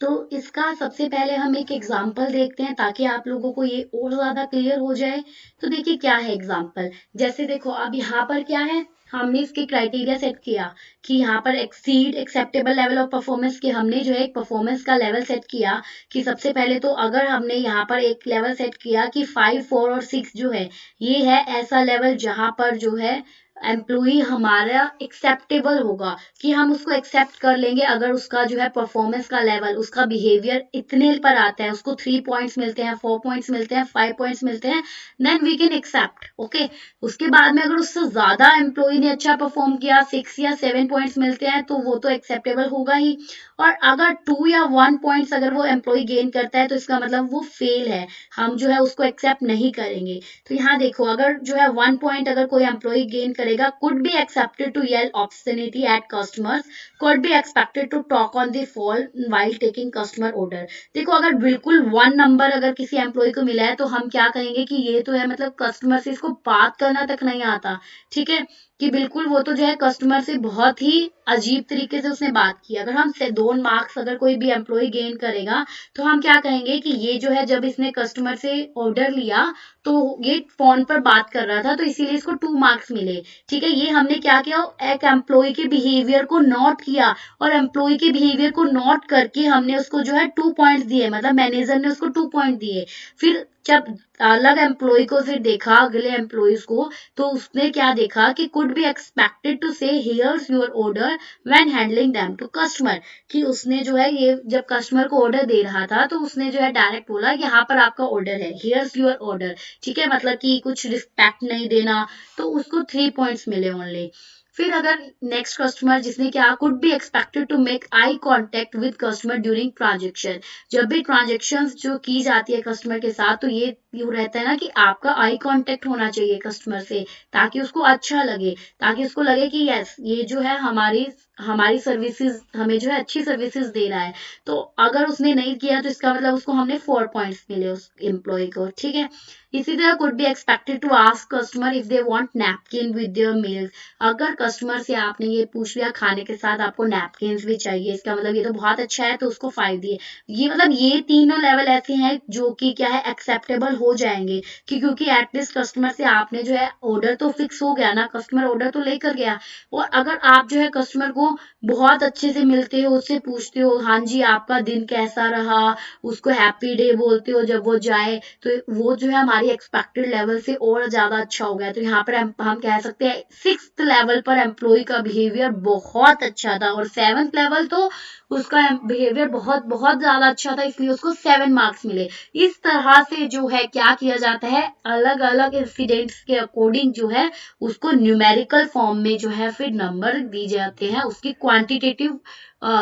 तो इसका सबसे पहले हम एक एग्जाम्पल देखते हैं ताकि आप लोगों को ये और ज्यादा क्लियर हो जाए। तो देखिए क्या है एग्जाम्पल, जैसे देखो अब यहाँ पर क्या है, हमने इसके क्राइटेरिया सेट किया कि यहाँ पर exceed acceptable level of performance के हमने जो है एक परफॉर्मेंस का लेवल सेट किया। कि सबसे पहले तो अगर हमने यहाँ पर एक लेवल सेट किया कि 5, 4 और 6 जो है ये है ऐसा लेवल जहां पर जो है एम्प्लॉई हमारा एक्सेप्टेबल होगा, कि हम उसको एक्सेप्ट कर लेंगे अगर उसका जो है परफॉर्मेंस का लेवल उसका बिहेवियर इतने पर आता है, उसको 3 पॉइंट्स मिलते हैं, 4 पॉइंट्स मिलते हैं, 5 पॉइंट्स मिलते हैं, then we can accept. Okay, उसके बाद में अगर उससे ज्यादा एम्प्लॉई ने अच्छा परफॉर्म किया, 6 या 7 पॉइंट्स मिलते हैं, तो वो तो एक्सेप्टेबल होगा ही। और अगर 2 या 1 पॉइंट्स अगर वो एम्प्लॉय गेन करता है तो इसका मतलब वो फेल है, हम जो है उसको एक्सेप्ट नहीं करेंगे। तो यहाँ देखो अगर जो है 1 पॉइंट अगर कोई एम्प्लॉय गेन करेगा, could be accepted to yell obscenity at customers, could be expected to talk on the phone while taking customer order. देखो अगर बिल्कुल 1 नंबर अगर किसी एम्प्लॉय को मिला है तो हम क्या कहेंगे कि ये तो है मतलब कस्टमर से इसको बात करना तक नहीं आता। ठीक है, कि बिल्कुल वो तो जो है कस्टमर से बहुत ही अजीब तरीके से उसने बात की। अगर हम से 2 मार्क्स अगर कोई भी एम्प्लॉय गेन करेगा तो हम क्या कहेंगे कि ये जो है जब इसने कस्टमर से ऑर्डर लिया तो ये फोन पर बात कर रहा था तो इसीलिए इसको 2 मार्क्स मिले। ठीक है, ये हमने क्या किया, एक एम्प्लॉय के बिहेवियर को नोट किया और एम्प्लॉय के बिहेवियर को नोट करके हमने उसको जो है 2 पॉइंट्स दिए, मतलब मैनेजर ने उसको 2 पॉइंट दिए। फिर जब अलग एम्प्लॉय को फिर देखा अगले एम्प्लॉयज को, तो उसने क्या देखा कि could be expected to say here's your order when handling them to customer. कि उसने जो है ये जब कस्टमर को ऑर्डर दे रहा था तो उसने जो है डायरेक्ट बोला यहाँ पर आपका ऑर्डर है, हियर्स योर ऑर्डर। ठीक है, मतलब कि कुछ रिस्पेक्ट नहीं देना, तो उसको 3 पॉइंट्स मिले ओनली। फिर अगर नेक्स्ट कस्टमर जिसने क्या, could be expected to make eye contact with customer during transaction. जब भी ट्रांजेक्शन जो की जाती है कस्टमर के साथ तो ये रहता है ना कि आपका आई कांटेक्ट होना चाहिए कस्टमर से, ताकि उसको अच्छा लगे, ताकि उसको लगे कि यस ये जो है हमारी हमारी सर्विसेज हमें जो है अच्छी सर्विसेज दे रहा है। तो अगर उसने नहीं किया तो इसका मतलब उसको हमने 4 पॉइंट्स मिले उस एम्प्लॉय को। ठीक है, इसी तरह could be expected to ask customer if they want napkin with their meals. अगर कस्टमर से आपने ये पूछ लिया खाने के साथ आपको नैपकिन भी चाहिए, इसका मतलब ये तो बहुत अच्छा है, तो उसको 5 दिए। ये मतलब ये तीनों लेवल ऐसे हैं जो कि क्या है एक्सेप्टेबल हो जाएंगे, कि क्योंकि एटलीस्ट कस्टमर से आपने जो है ऑर्डर तो फिक्स हो गया ना, कस्टमर ऑर्डर तो लेकर गया। और अगर आप जो है कस्टमर को बहुत अच्छे से मिलते हो, उससे पूछते हो हाँ जी आपका दिन कैसा रहा, उसको हैप्पी डे बोलते हो जब वो जाए, तो वो जो है हमारी एक्सपेक्टेड लेवल से और ज्यादा अच्छा हो गया। तो यहाँ पर हम कह सकते हैं 6th लेवल पर एम्प्लॉय का बिहेवियर बहुत अच्छा था और 7th लेवल तो उसका बिहेवियर बहुत बहुत ज्यादा अच्छा था, इसलिए उसको 7 मार्क्स मिले। इस तरह से जो है क्या किया जाता है, अलग अलग इंसिडेंट्स के अकॉर्डिंग जो है उसको न्यूमेरिकल फॉर्म में जो है फिर नंबर दी जाते हैं, उसकी क्वांटिटेटिव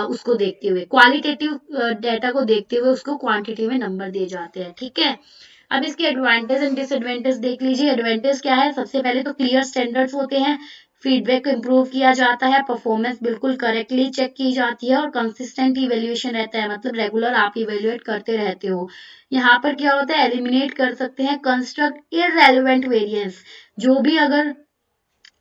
उसको देखते हुए, क्वालिटेटिव डाटा को देखते हुए उसको क्वांटिटी में नंबर दिए जाते हैं। ठीक है, अब इसके एडवांटेज एंड डिसएडवांटेज देख लीजिए। एडवांटेज क्या है, सबसे पहले तो क्लियर स्टैंडर्ड्स होते हैं, फीडबैक को इम्प्रूव किया जाता है, परफॉर्मेंस बिल्कुल करेक्टली चेक की जाती है और कंसिस्टेंट इवेल्युएशन रहता है, मतलब रेगुलर आप इवेल्युएट करते रहते हो। यहाँ पर क्या होता है, एलिमिनेट कर सकते हैं कंस्ट्रक्ट इररेलेवेंट वेरिएंस, जो भी अगर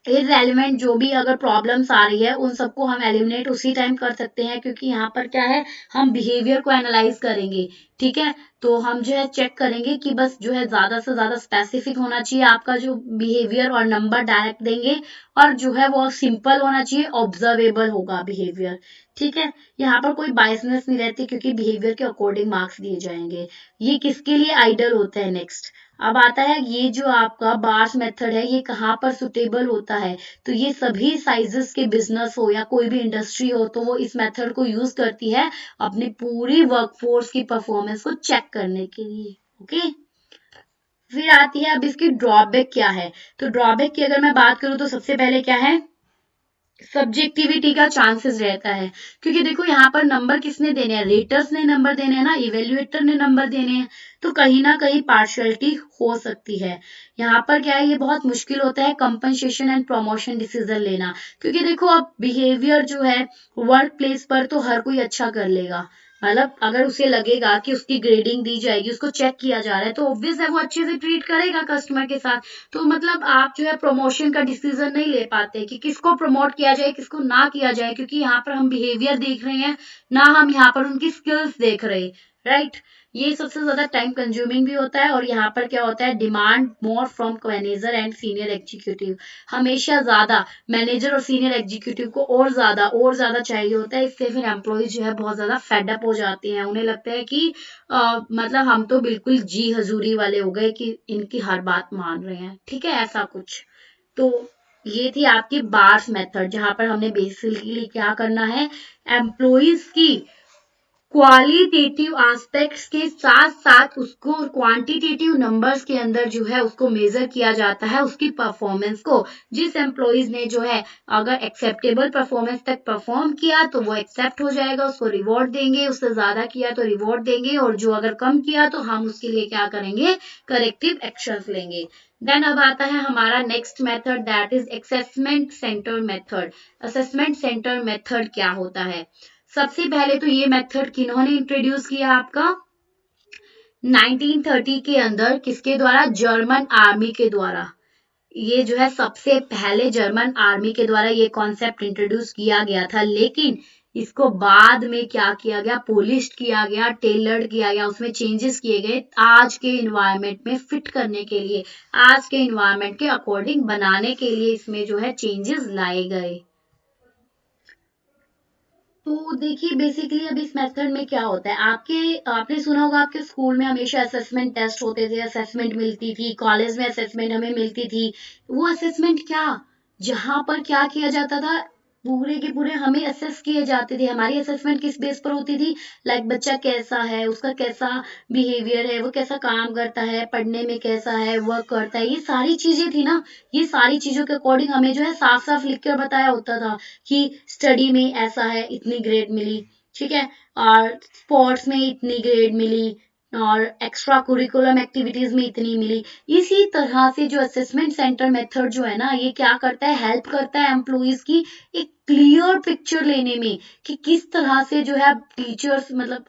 इररेलेवेंट जो भी अगर प्रॉब्लम्स आ रही है उन सबको हम एलिमिनेट उसी टाइम कर सकते हैं, क्योंकि यहाँ पर क्या है, हम बिहेवियर को एनालाइज करेंगे। ठीक है, तो हम जो है चेक करेंगे कि बस जो है ज्यादा से ज्यादा स्पेसिफिक होना चाहिए आपका जो बिहेवियर, और नंबर डायरेक्ट देंगे, और जो है वो सिंपल होना चाहिए, ऑब्जर्वेबल होगा बिहेवियर। ठीक है, यहाँ पर कोई बायसनेस नहीं रहती, क्योंकि बिहेवियर के अकॉर्डिंग मार्क्स दिए जाएंगे। ये किसके लिए आइडल होता है, नेक्स्ट अब आता है ये जो आपका बार्स मेथड है, ये कहाँ पर सुटेबल होता है, तो ये सभी साइजेस के बिजनेस हो या कोई भी इंडस्ट्री हो, तो वो इस मेथड को यूज करती है अपनी पूरी वर्कफोर्स की परफॉर्मेंस को चेक करने के लिए। ओके, फिर आती है अब इसकी ड्रॉबैक क्या है। तो ड्रॉबैक की अगर मैं बात करूं तो सबसे पहले क्या है, सब्जेक्टिविटी का चांसेस रहता है, क्योंकि देखो यहाँ पर नंबर किसने देने हैं, रेटर्स ने नंबर देने हैं ना, इवेल्युएटर ने नंबर देने हैं, तो कहीं ना कहीं पार्शियलिटी हो सकती है। यहाँ पर क्या है, ये बहुत मुश्किल होता है कंपनसेशन एंड प्रमोशन डिसीजन लेना, क्योंकि देखो अब बिहेवियर जो है वर्क प्लेस पर तो हर कोई अच्छा कर लेगा, मतलब अगर उसे लगेगा कि उसकी ग्रेडिंग दी जाएगी, उसको चेक किया जा रहा है, तो ऑब्वियस है वो अच्छे से ट्रीट करेगा कस्टमर के साथ। तो मतलब आप जो है प्रमोशन का डिसीजन नहीं ले पाते कि किसको प्रमोट किया जाए किसको ना किया जाए, क्योंकि यहाँ पर हम बिहेवियर देख रहे हैं, ना हम यहाँ पर उनकी स्किल्स देख रहे, राइट। ये सबसे ज्यादा टाइम कंज्यूमिंग भी होता है, और यहाँ पर क्या होता है, demand more from manager and senior executive, हमेशा ज्यादा मैनेजर और सीनियर एग्जीक्यूटिव को और ज्यादा चाहिए होता है, इससे फिर एम्प्लॉय जो है बहुत ज्यादा फेडअप हो जाते हैं, उन्हें लगता है कि मतलब हम तो बिल्कुल जी हजूरी वाले हो गए कि इनकी हर बात मान रहे हैं। ठीक है, ऐसा कुछ। तो ये थी आपकी बार्स मेथड, जहां पर हमने बेसिकली क्या करना है, एम्प्लॉइज की क्वालिटेटिव एस्पेक्ट्स के साथ साथ उसको क्वांटिटेटिव नंबर्स के अंदर जो है उसको मेजर किया जाता है, उसकी परफॉर्मेंस को। जिस एम्प्लॉइज ने जो है अगर एक्सेप्टेबल परफॉर्मेंस तक परफॉर्म किया तो वो एक्सेप्ट हो जाएगा, उसको रिवॉर्ड देंगे, उससे ज्यादा किया तो रिवॉर्ड देंगे, और जो अगर कम किया तो हम उसके लिए क्या करेंगे, करेक्टिव एक्शंस लेंगे। देन अब आता है हमारा next method, that is assessment centre method. Assessment centre method क्या होता है, सबसे पहले तो ये मेथड किन्होंने इंट्रोड्यूस किया आपका 1930 के अंदर, किसके द्वारा, जर्मन आर्मी के द्वारा। ये जो है सबसे पहले जर्मन आर्मी के द्वारा ये कॉन्सेप्ट इंट्रोड्यूस किया गया था, लेकिन इसको बाद में क्या किया गया, पोलिश किया गया, टेलर्ड किया गया, उसमें चेंजेस किए गए आज के इन्वायरमेंट में फिट करने के लिए, आज के इन्वायरमेंट के अकॉर्डिंग बनाने के लिए इसमें जो है चेंजेस लाए गए। तो देखिए बेसिकली अब इस मेथड में क्या होता है, आपके आपने सुना होगा आपके स्कूल में हमेशा असेसमेंट टेस्ट होते थे, असेसमेंट मिलती थी, कॉलेज में असेसमेंट हमें मिलती थी। वो असेसमेंट क्या, जहां पर क्या किया जाता था, पूरे के पूरे हमें असेस किए जाते थे। हमारी असेसमेंट किस बेस पर होती थी, लाइक बच्चा कैसा है, उसका कैसा बिहेवियर है, वो कैसा काम करता है, पढ़ने में कैसा है, वर्क करता है, ये सारी चीजें थी ना। ये सारी चीजों के अकॉर्डिंग हमें जो है साफ साफ लिख कर बताया होता था कि स्टडी में ऐसा है, इतनी ग्रेड मिली, ठीक है, और स्पोर्ट्स में इतनी ग्रेड मिली, और एक्स्ट्रा कुरिकुलम एक्टिविटीज में इतनी मिली। इसी तरह से जो असेसमेंट सेंटर मेथड जो है ना, ये क्या करता है, हेल्प करता है एम्प्लॉइज की एक क्लियर पिक्चर लेने में कि किस तरह से जो है टीचर्स, मतलब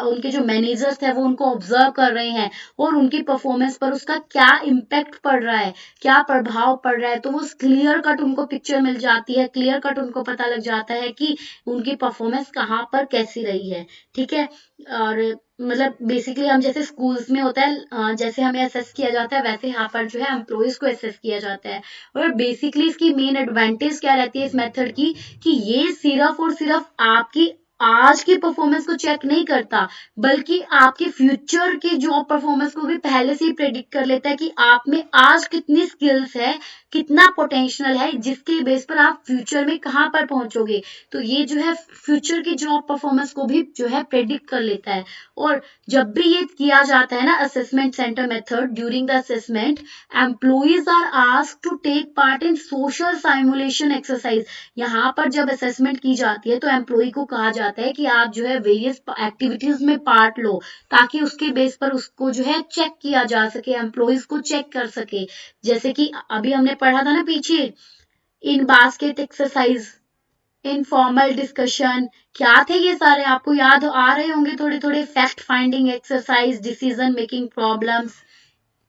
उनके जो मैनेजर्स है वो उनको ऑब्जर्व कर रहे हैं, और उनकी परफॉर्मेंस पर उसका क्या इम्पैक्ट पड़ रहा है, क्या प्रभाव पड़ रहा है, तो वो क्लियर कट उनको पिक्चर मिल जाती है, क्लियर कट उनको पता लग जाता है कि उनकी परफॉर्मेंस कहाँ पर कैसी रही है। ठीक है, और मतलब बेसिकली हम जैसे स्कूल्स में होता है, जैसे हमें असेस किया जाता है, वैसे यहाँ पर जो है एम्प्लॉइज को असेस किया जाता है। और बेसिकली इसकी मेन एडवांटेज क्या रहती है इस मेथड की, कि ये सिर्फ और सिर्फ आपकी आज की परफॉर्मेंस को चेक नहीं करता, बल्कि आपके फ्यूचर की जॉब परफॉर्मेंस को भी पहले से ही प्रेडिक्ट कर लेता है कि आप में आज कितनी स्किल्स है, कितना पोटेंशियल है, जिसके बेस पर आप फ्यूचर में कहाँ पर पहुंचोगे। तो ये जो है फ्यूचर की जॉब परफॉर्मेंस को भी जो है प्रेडिक्ट कर लेता है। और जब भी ये किया जाता है ना assessment centre method, during the assessment employees are asked to take part in social simulation exercise. यहाँ पर जब असेसमेंट की जाती है तो एम्प्लॉय को कहा जाता है कि आप जो है वेरियस एक्टिविटीज में पार्ट लो, ताकि उसके बेस पर उसको जो है चेक किया जा सके, एम्प्लॉइज को चेक कर सके। जैसे कि अभी हमने पढ़ा था ना पीछे, इन बास्केट एक्सरसाइज, इनफॉर्मल डिस्कशन, क्या थे ये सारे? आपको याद आ रहे होंगे थोड़े थोड़े। Fact finding exercise, decision making problems,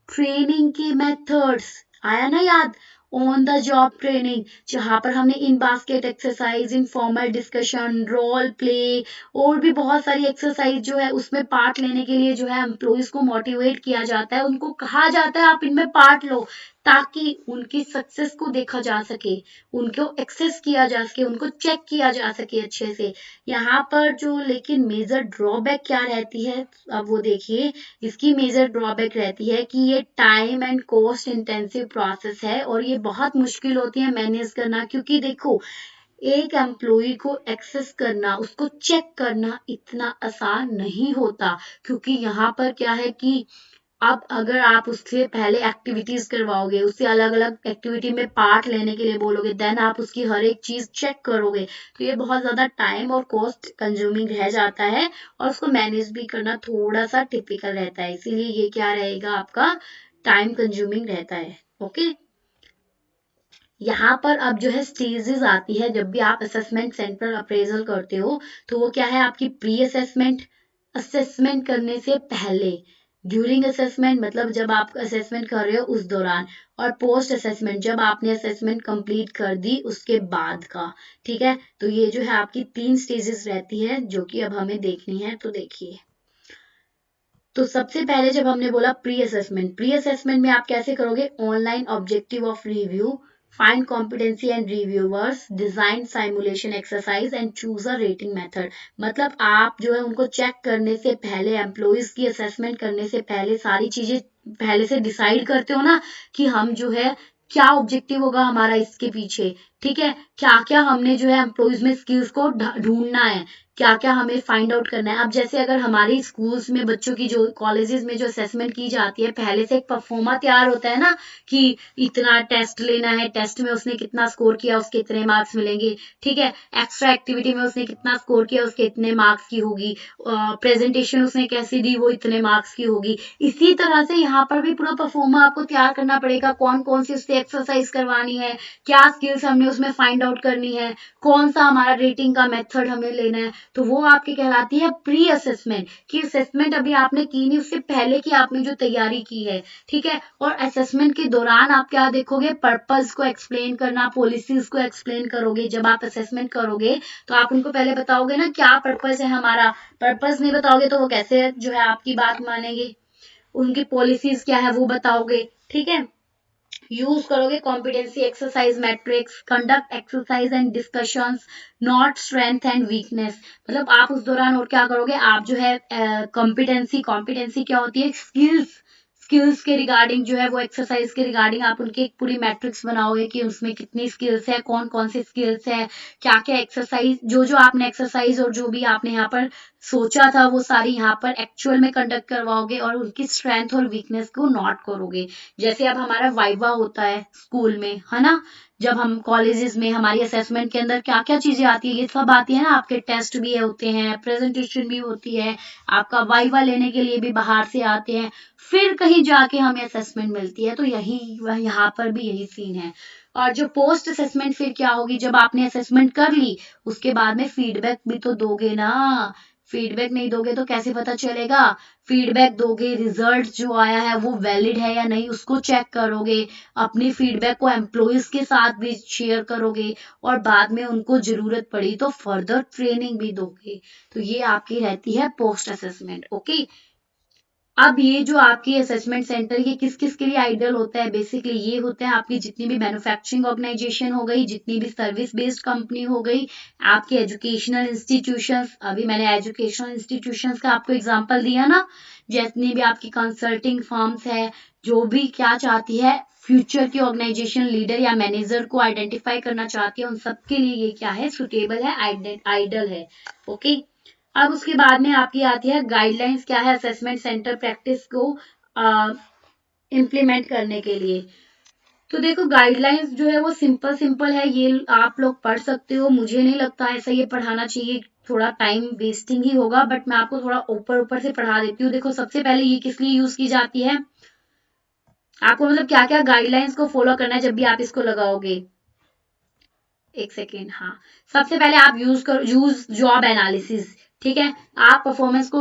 training के मेथड्स, आया ना याद? ऑन द जॉब ट्रेनिंग, जहां पर हमने in basket exercise, informal discussion, role play और भी बहुत सारी एक्सरसाइज जो है उसमें पार्ट लेने के लिए जो है एम्प्लॉइज को मोटिवेट किया जाता है, उनको कहा जाता है आप इनमें पार्ट लो, ताकि उनकी सक्सेस को देखा जा सके, उनको एक्सेस किया जा सके, उनको चेक किया जा सके अच्छे से। यहाँ पर जो लेकिन मेजर ड्रॉबैक क्या रहती है, अब वो देखिए। इसकी मेजर ड्रॉबैक रहती है कि ये time and cost intensive process है और ये बहुत मुश्किल होती है मैनेज करना, क्योंकि देखो एक एम्प्लॉय को एक्सेस करना, उसको चेक करना इतना आसान नहीं होता, क्योंकि यहाँ पर क्या है कि अब अगर आप उससे पहले एक्टिविटीज करवाओगे, उससे अलग अलग एक्टिविटी में पार्ट लेने के लिए बोलोगे, देन आप उसकी हर एक चीज चेक करोगे, तो ये बहुत ज्यादा टाइम और कॉस्ट कंज्यूमिंग रह जाता है और उसको मैनेज भी करना थोड़ा सा टिपिकल रहता है, इसीलिए ये क्या रहेगा आपका, टाइम कंज्यूमिंग रहता है। ओके, यहाँ पर अब जो है स्टेजेस आती है जब भी आप असेसमेंट सेंटर अप्रेजल करते हो, तो वो क्या है आपकी प्री असेसमेंट, असेसमेंट करने से पहले, ड्यूरिंग असेसमेंट मतलब जब आप असेसमेंट कर रहे हो उस दौरान, और पोस्ट असेसमेंट जब आपने असेसमेंट कंप्लीट कर दी उसके बाद का। ठीक है, तो ये जो है आपकी 3 स्टेजेस रहती है जो कि अब हमें देखनी है, तो देखिए। तो सबसे पहले जब हमने बोला प्री असेसमेंट, प्री असेसमेंट में आप कैसे करोगे, online objective of review, find competency and reviewers, design simulation exercise and choose a rating method. मतलब आप जो है उनको चेक करने से पहले, एम्प्लॉइज की असेसमेंट करने से पहले सारी चीजें पहले से डिसाइड करते हो ना, कि हम जो है क्या ऑब्जेक्टिव होगा हमारा इसके पीछे। ठीक है, क्या क्या हमने जो है एम्प्लॉइज में स्किल्स को ढूंढना है, क्या क्या हमें फाइंड आउट करना है। अब जैसे अगर हमारी स्कूल्स में बच्चों की जो कॉलेजेस में जो असेसमेंट की जाती है, पहले से एक परफॉर्मा तैयार होता है ना, कि इतना टेस्ट लेना है, टेस्ट में उसने कितना स्कोर किया उसके इतने मार्क्स मिलेंगे। ठीक है, एक्स्ट्रा एक्टिविटी में उसने कितना स्कोर किया उसके इतने मार्क्स की होगी, प्रेजेंटेशन उसने कैसी दी वो इतने मार्क्स की होगी। इसी तरह से यहाँ पर भी पूरा परफॉर्मा आपको तैयार करना पड़ेगा, कौन कौन सी उससे एक्सरसाइज करवानी है, क्या स्किल्स हमने उसमें फाइंड आउट करनी है, कौन सा हमारा रेटिंग का मेथड हमें लेना है, तो वो आपकी कहलाती है प्री असेसमेंट, कि असेसमेंट अभी आपने की नहीं, उससे पहले की आपने जो तैयारी की है। ठीक है, और असेसमेंट के दौरान आप क्या देखोगे, पर्पस को एक्सप्लेन करना, पॉलिसीज को एक्सप्लेन करोगे। जब आप असेसमेंट करोगे तो आप उनको पहले बताओगे ना क्या पर्पस है हमारा, पर्पस नहीं बताओगे तो वो कैसे जो है आपकी बात मानेंगे, उनकी पॉलिसीज क्या है वो बताओगे। ठीक है, यूज करोगे competency exercise matrix, conduct exercise and discussions, not strength and weakness. मतलब आप उस दौरान और क्या करोगे, आप जो है कॉम्पिटेंसी, कॉम्पिटेंसी क्या होती है, स्किल्स, स्किल्स के रिगार्डिंग जो है वो एक्सरसाइज के रिगार्डिंग आप उनकी एक पूरी मैट्रिक्स बनाओगे कि उसमें कितनी स्किल्स है, कौन कौन सी स्किल्स है, क्या क्या एक्सरसाइज, जो जो आपने एक्सरसाइज और जो भी आपने यहाँ पर सोचा था वो सारी यहाँ पर एक्चुअल में कंडक्ट करवाओगे और उनकी स्ट्रेंथ और वीकनेस को नोट करोगे। जैसे अब हमारा वाइवा होता है स्कूल में, है ना, जब हम कॉलेजेस में हमारी असेसमेंट के अंदर क्या क्या चीजें आती है, ये सब आती है ना, आपके टेस्ट भी होते हैं, प्रेजेंटेशन भी होती है, आपका वाइवा लेने के लिए भी बाहर से आते हैं, फिर कहीं जाके हमें असेसमेंट मिलती है। तो यही यहाँ पर भी यही सीन है। और जो पोस्ट असेसमेंट फिर क्या होगी, जब आपने असेसमेंट कर ली उसके बाद में फीडबैक भी तो दोगे ना, फीडबैक नहीं दोगे तो कैसे पता चलेगा, फीडबैक दोगे, रिजल्ट जो आया है वो वैलिड है या नहीं उसको चेक करोगे, अपनी फीडबैक को एम्प्लॉइज के साथ भी शेयर करोगे, और बाद में उनको जरूरत पड़ी तो फर्दर ट्रेनिंग भी दोगे। तो ये आपकी रहती है पोस्ट असेसमेंट। ओके, अब ये जो आपकी असेसमेंट सेंटर ये किस किस के लिए आइडियल होता है, बेसिकली ये होते हैं आपकी जितनी भी मैन्युफैक्चरिंग ऑर्गेनाइजेशन हो गई, जितनी भी सर्विस बेस्ड कंपनी हो गई, आपके एजुकेशनल इंस्टीट्यूशंस, अभी मैंने एजुकेशनल इंस्टीट्यूशंस का आपको एग्जांपल दिया ना, जितनी भी आपकी कंसल्टिंग फर्म्स है, जो भी क्या चाहती है, फ्यूचर की ऑर्गेनाइजेशन लीडर या मैनेजर को आइडेंटिफाई करना चाहती है, उन सबके लिए ये क्या है, सुटेबल है, आइडल है। ओके, अब उसके बाद में आपकी आती है गाइडलाइंस, क्या है, असेसमेंट सेंटर प्रैक्टिस को इम्प्लीमेंट करने के लिए। तो देखो गाइडलाइंस जो है वो सिंपल सिंपल है, ये आप लोग पढ़ सकते हो, मुझे नहीं लगता ऐसा ये पढ़ाना चाहिए, थोड़ा टाइम वेस्टिंग ही होगा, बट मैं आपको थोड़ा ऊपर ऊपर से पढ़ा देती हूँ। देखो सबसे पहले ये किस लिए यूज की जाती है, आपको मतलब क्या क्या गाइडलाइंस को फॉलो करना है जब भी आप इसको लगाओगे। एक सेकेंड, हाँ। सबसे पहले आप यूज जॉब एनालिसिस। ठीक है। आप परफॉर्मेंस को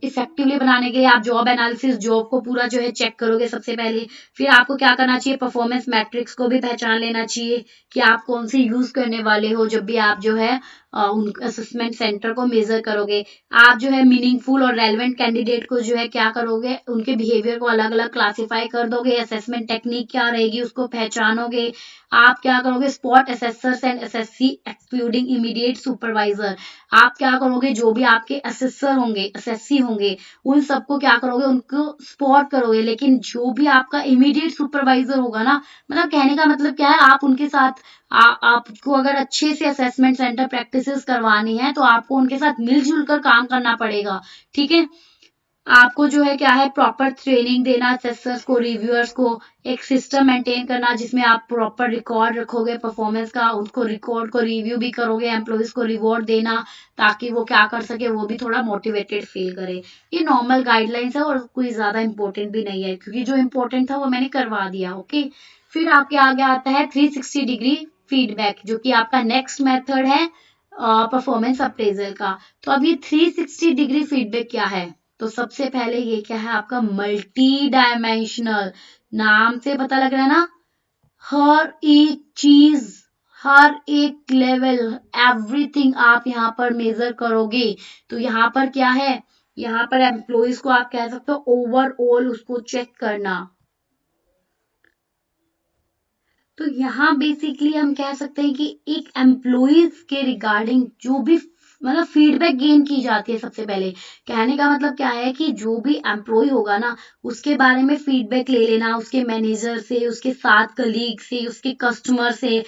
इफेक्टिवली बनाने के लिए आप जॉब एनालिसिस, जॉब को पूरा जो है चेक करोगे सबसे पहले। फिर आपको क्या करना चाहिए, परफॉर्मेंस मैट्रिक्स को भी पहचान लेना चाहिए कि आप कौन सी यूज करने वाले हो जब भी आप जो है उन असेसमेंट सेंटर को मेजर करोगे। आप जो है मीनिंगफुल और रेलेवेंट कैंडिडेट को जो है क्या करोगे, उनके बिहेवियर को अलग अलग क्लासिफाई कर दोगे, असेसमेंट टेक्निक क्या रहेगी उसको पहचानोगे। आप क्या करोगे, spot assessors and SSC excluding immediate supervisor. आप क्या करोगे, जो भी आपके असेसर होंगे, एसएससी होंगे, उन सबको क्या करोगे, उनको स्पॉट करोगे। लेकिन जो भी आपका इमीडिएट सुपरवाइजर होगा ना, मतलब कहने का मतलब क्या है, आप उनके साथ आपको अगर अच्छे से असेसमेंट सेंटर प्रैक्टिसेस करवानी है तो आपको उनके साथ मिलजुल कर काम करना पड़ेगा। ठीक है। आपको जो है क्या है, प्रॉपर ट्रेनिंग देना असेसर्स को, रिव्यूअर्स को, एक सिस्टम मेंटेन करना जिसमें आप प्रॉपर रिकॉर्ड रखोगे परफॉर्मेंस का, उसको रिकॉर्ड को रिव्यू भी करोगे, एम्प्लॉइज को रिवॉर्ड देना ताकि वो क्या कर सके, वो भी थोड़ा मोटिवेटेड फील करे। ये नॉर्मल गाइडलाइंस है और कोई ज्यादा इंपॉर्टेंट भी नहीं है, क्योंकि जो इंपॉर्टेंट था वो मैंने करवा दिया। ओके। फिर आपके आगे आता है 360 डिग्री फीडबैक, जो कि आपका नेक्स्ट मेथड है परफॉर्मेंस अप्रेजल का। तो अब ये 360 डिग्री फीडबैक क्या है, तो सबसे पहले ये क्या है, आपका मल्टी डायमेंशनल। नाम से पता लग रहा है ना, हर एक चीज, हर एक लेवल, एवरीथिंग आप यहाँ पर मेजर करोगे। तो यहाँ पर क्या है, यहाँ पर एम्प्लॉइज को आप कह सकते हो ओवरऑल उसको चेक करना। तो यहाँ बेसिकली हम कह सकते हैं कि एक एम्प्लॉइज के रिगार्डिंग जो भी मतलब फीडबैक गेन की जाती है, सबसे पहले कहने का मतलब क्या है कि जो भी एम्प्लॉय होगा ना, उसके बारे में फीडबैक ले लेना, उसके मैनेजर से, उसके साथ कलीग से, उसके कस्टमर से,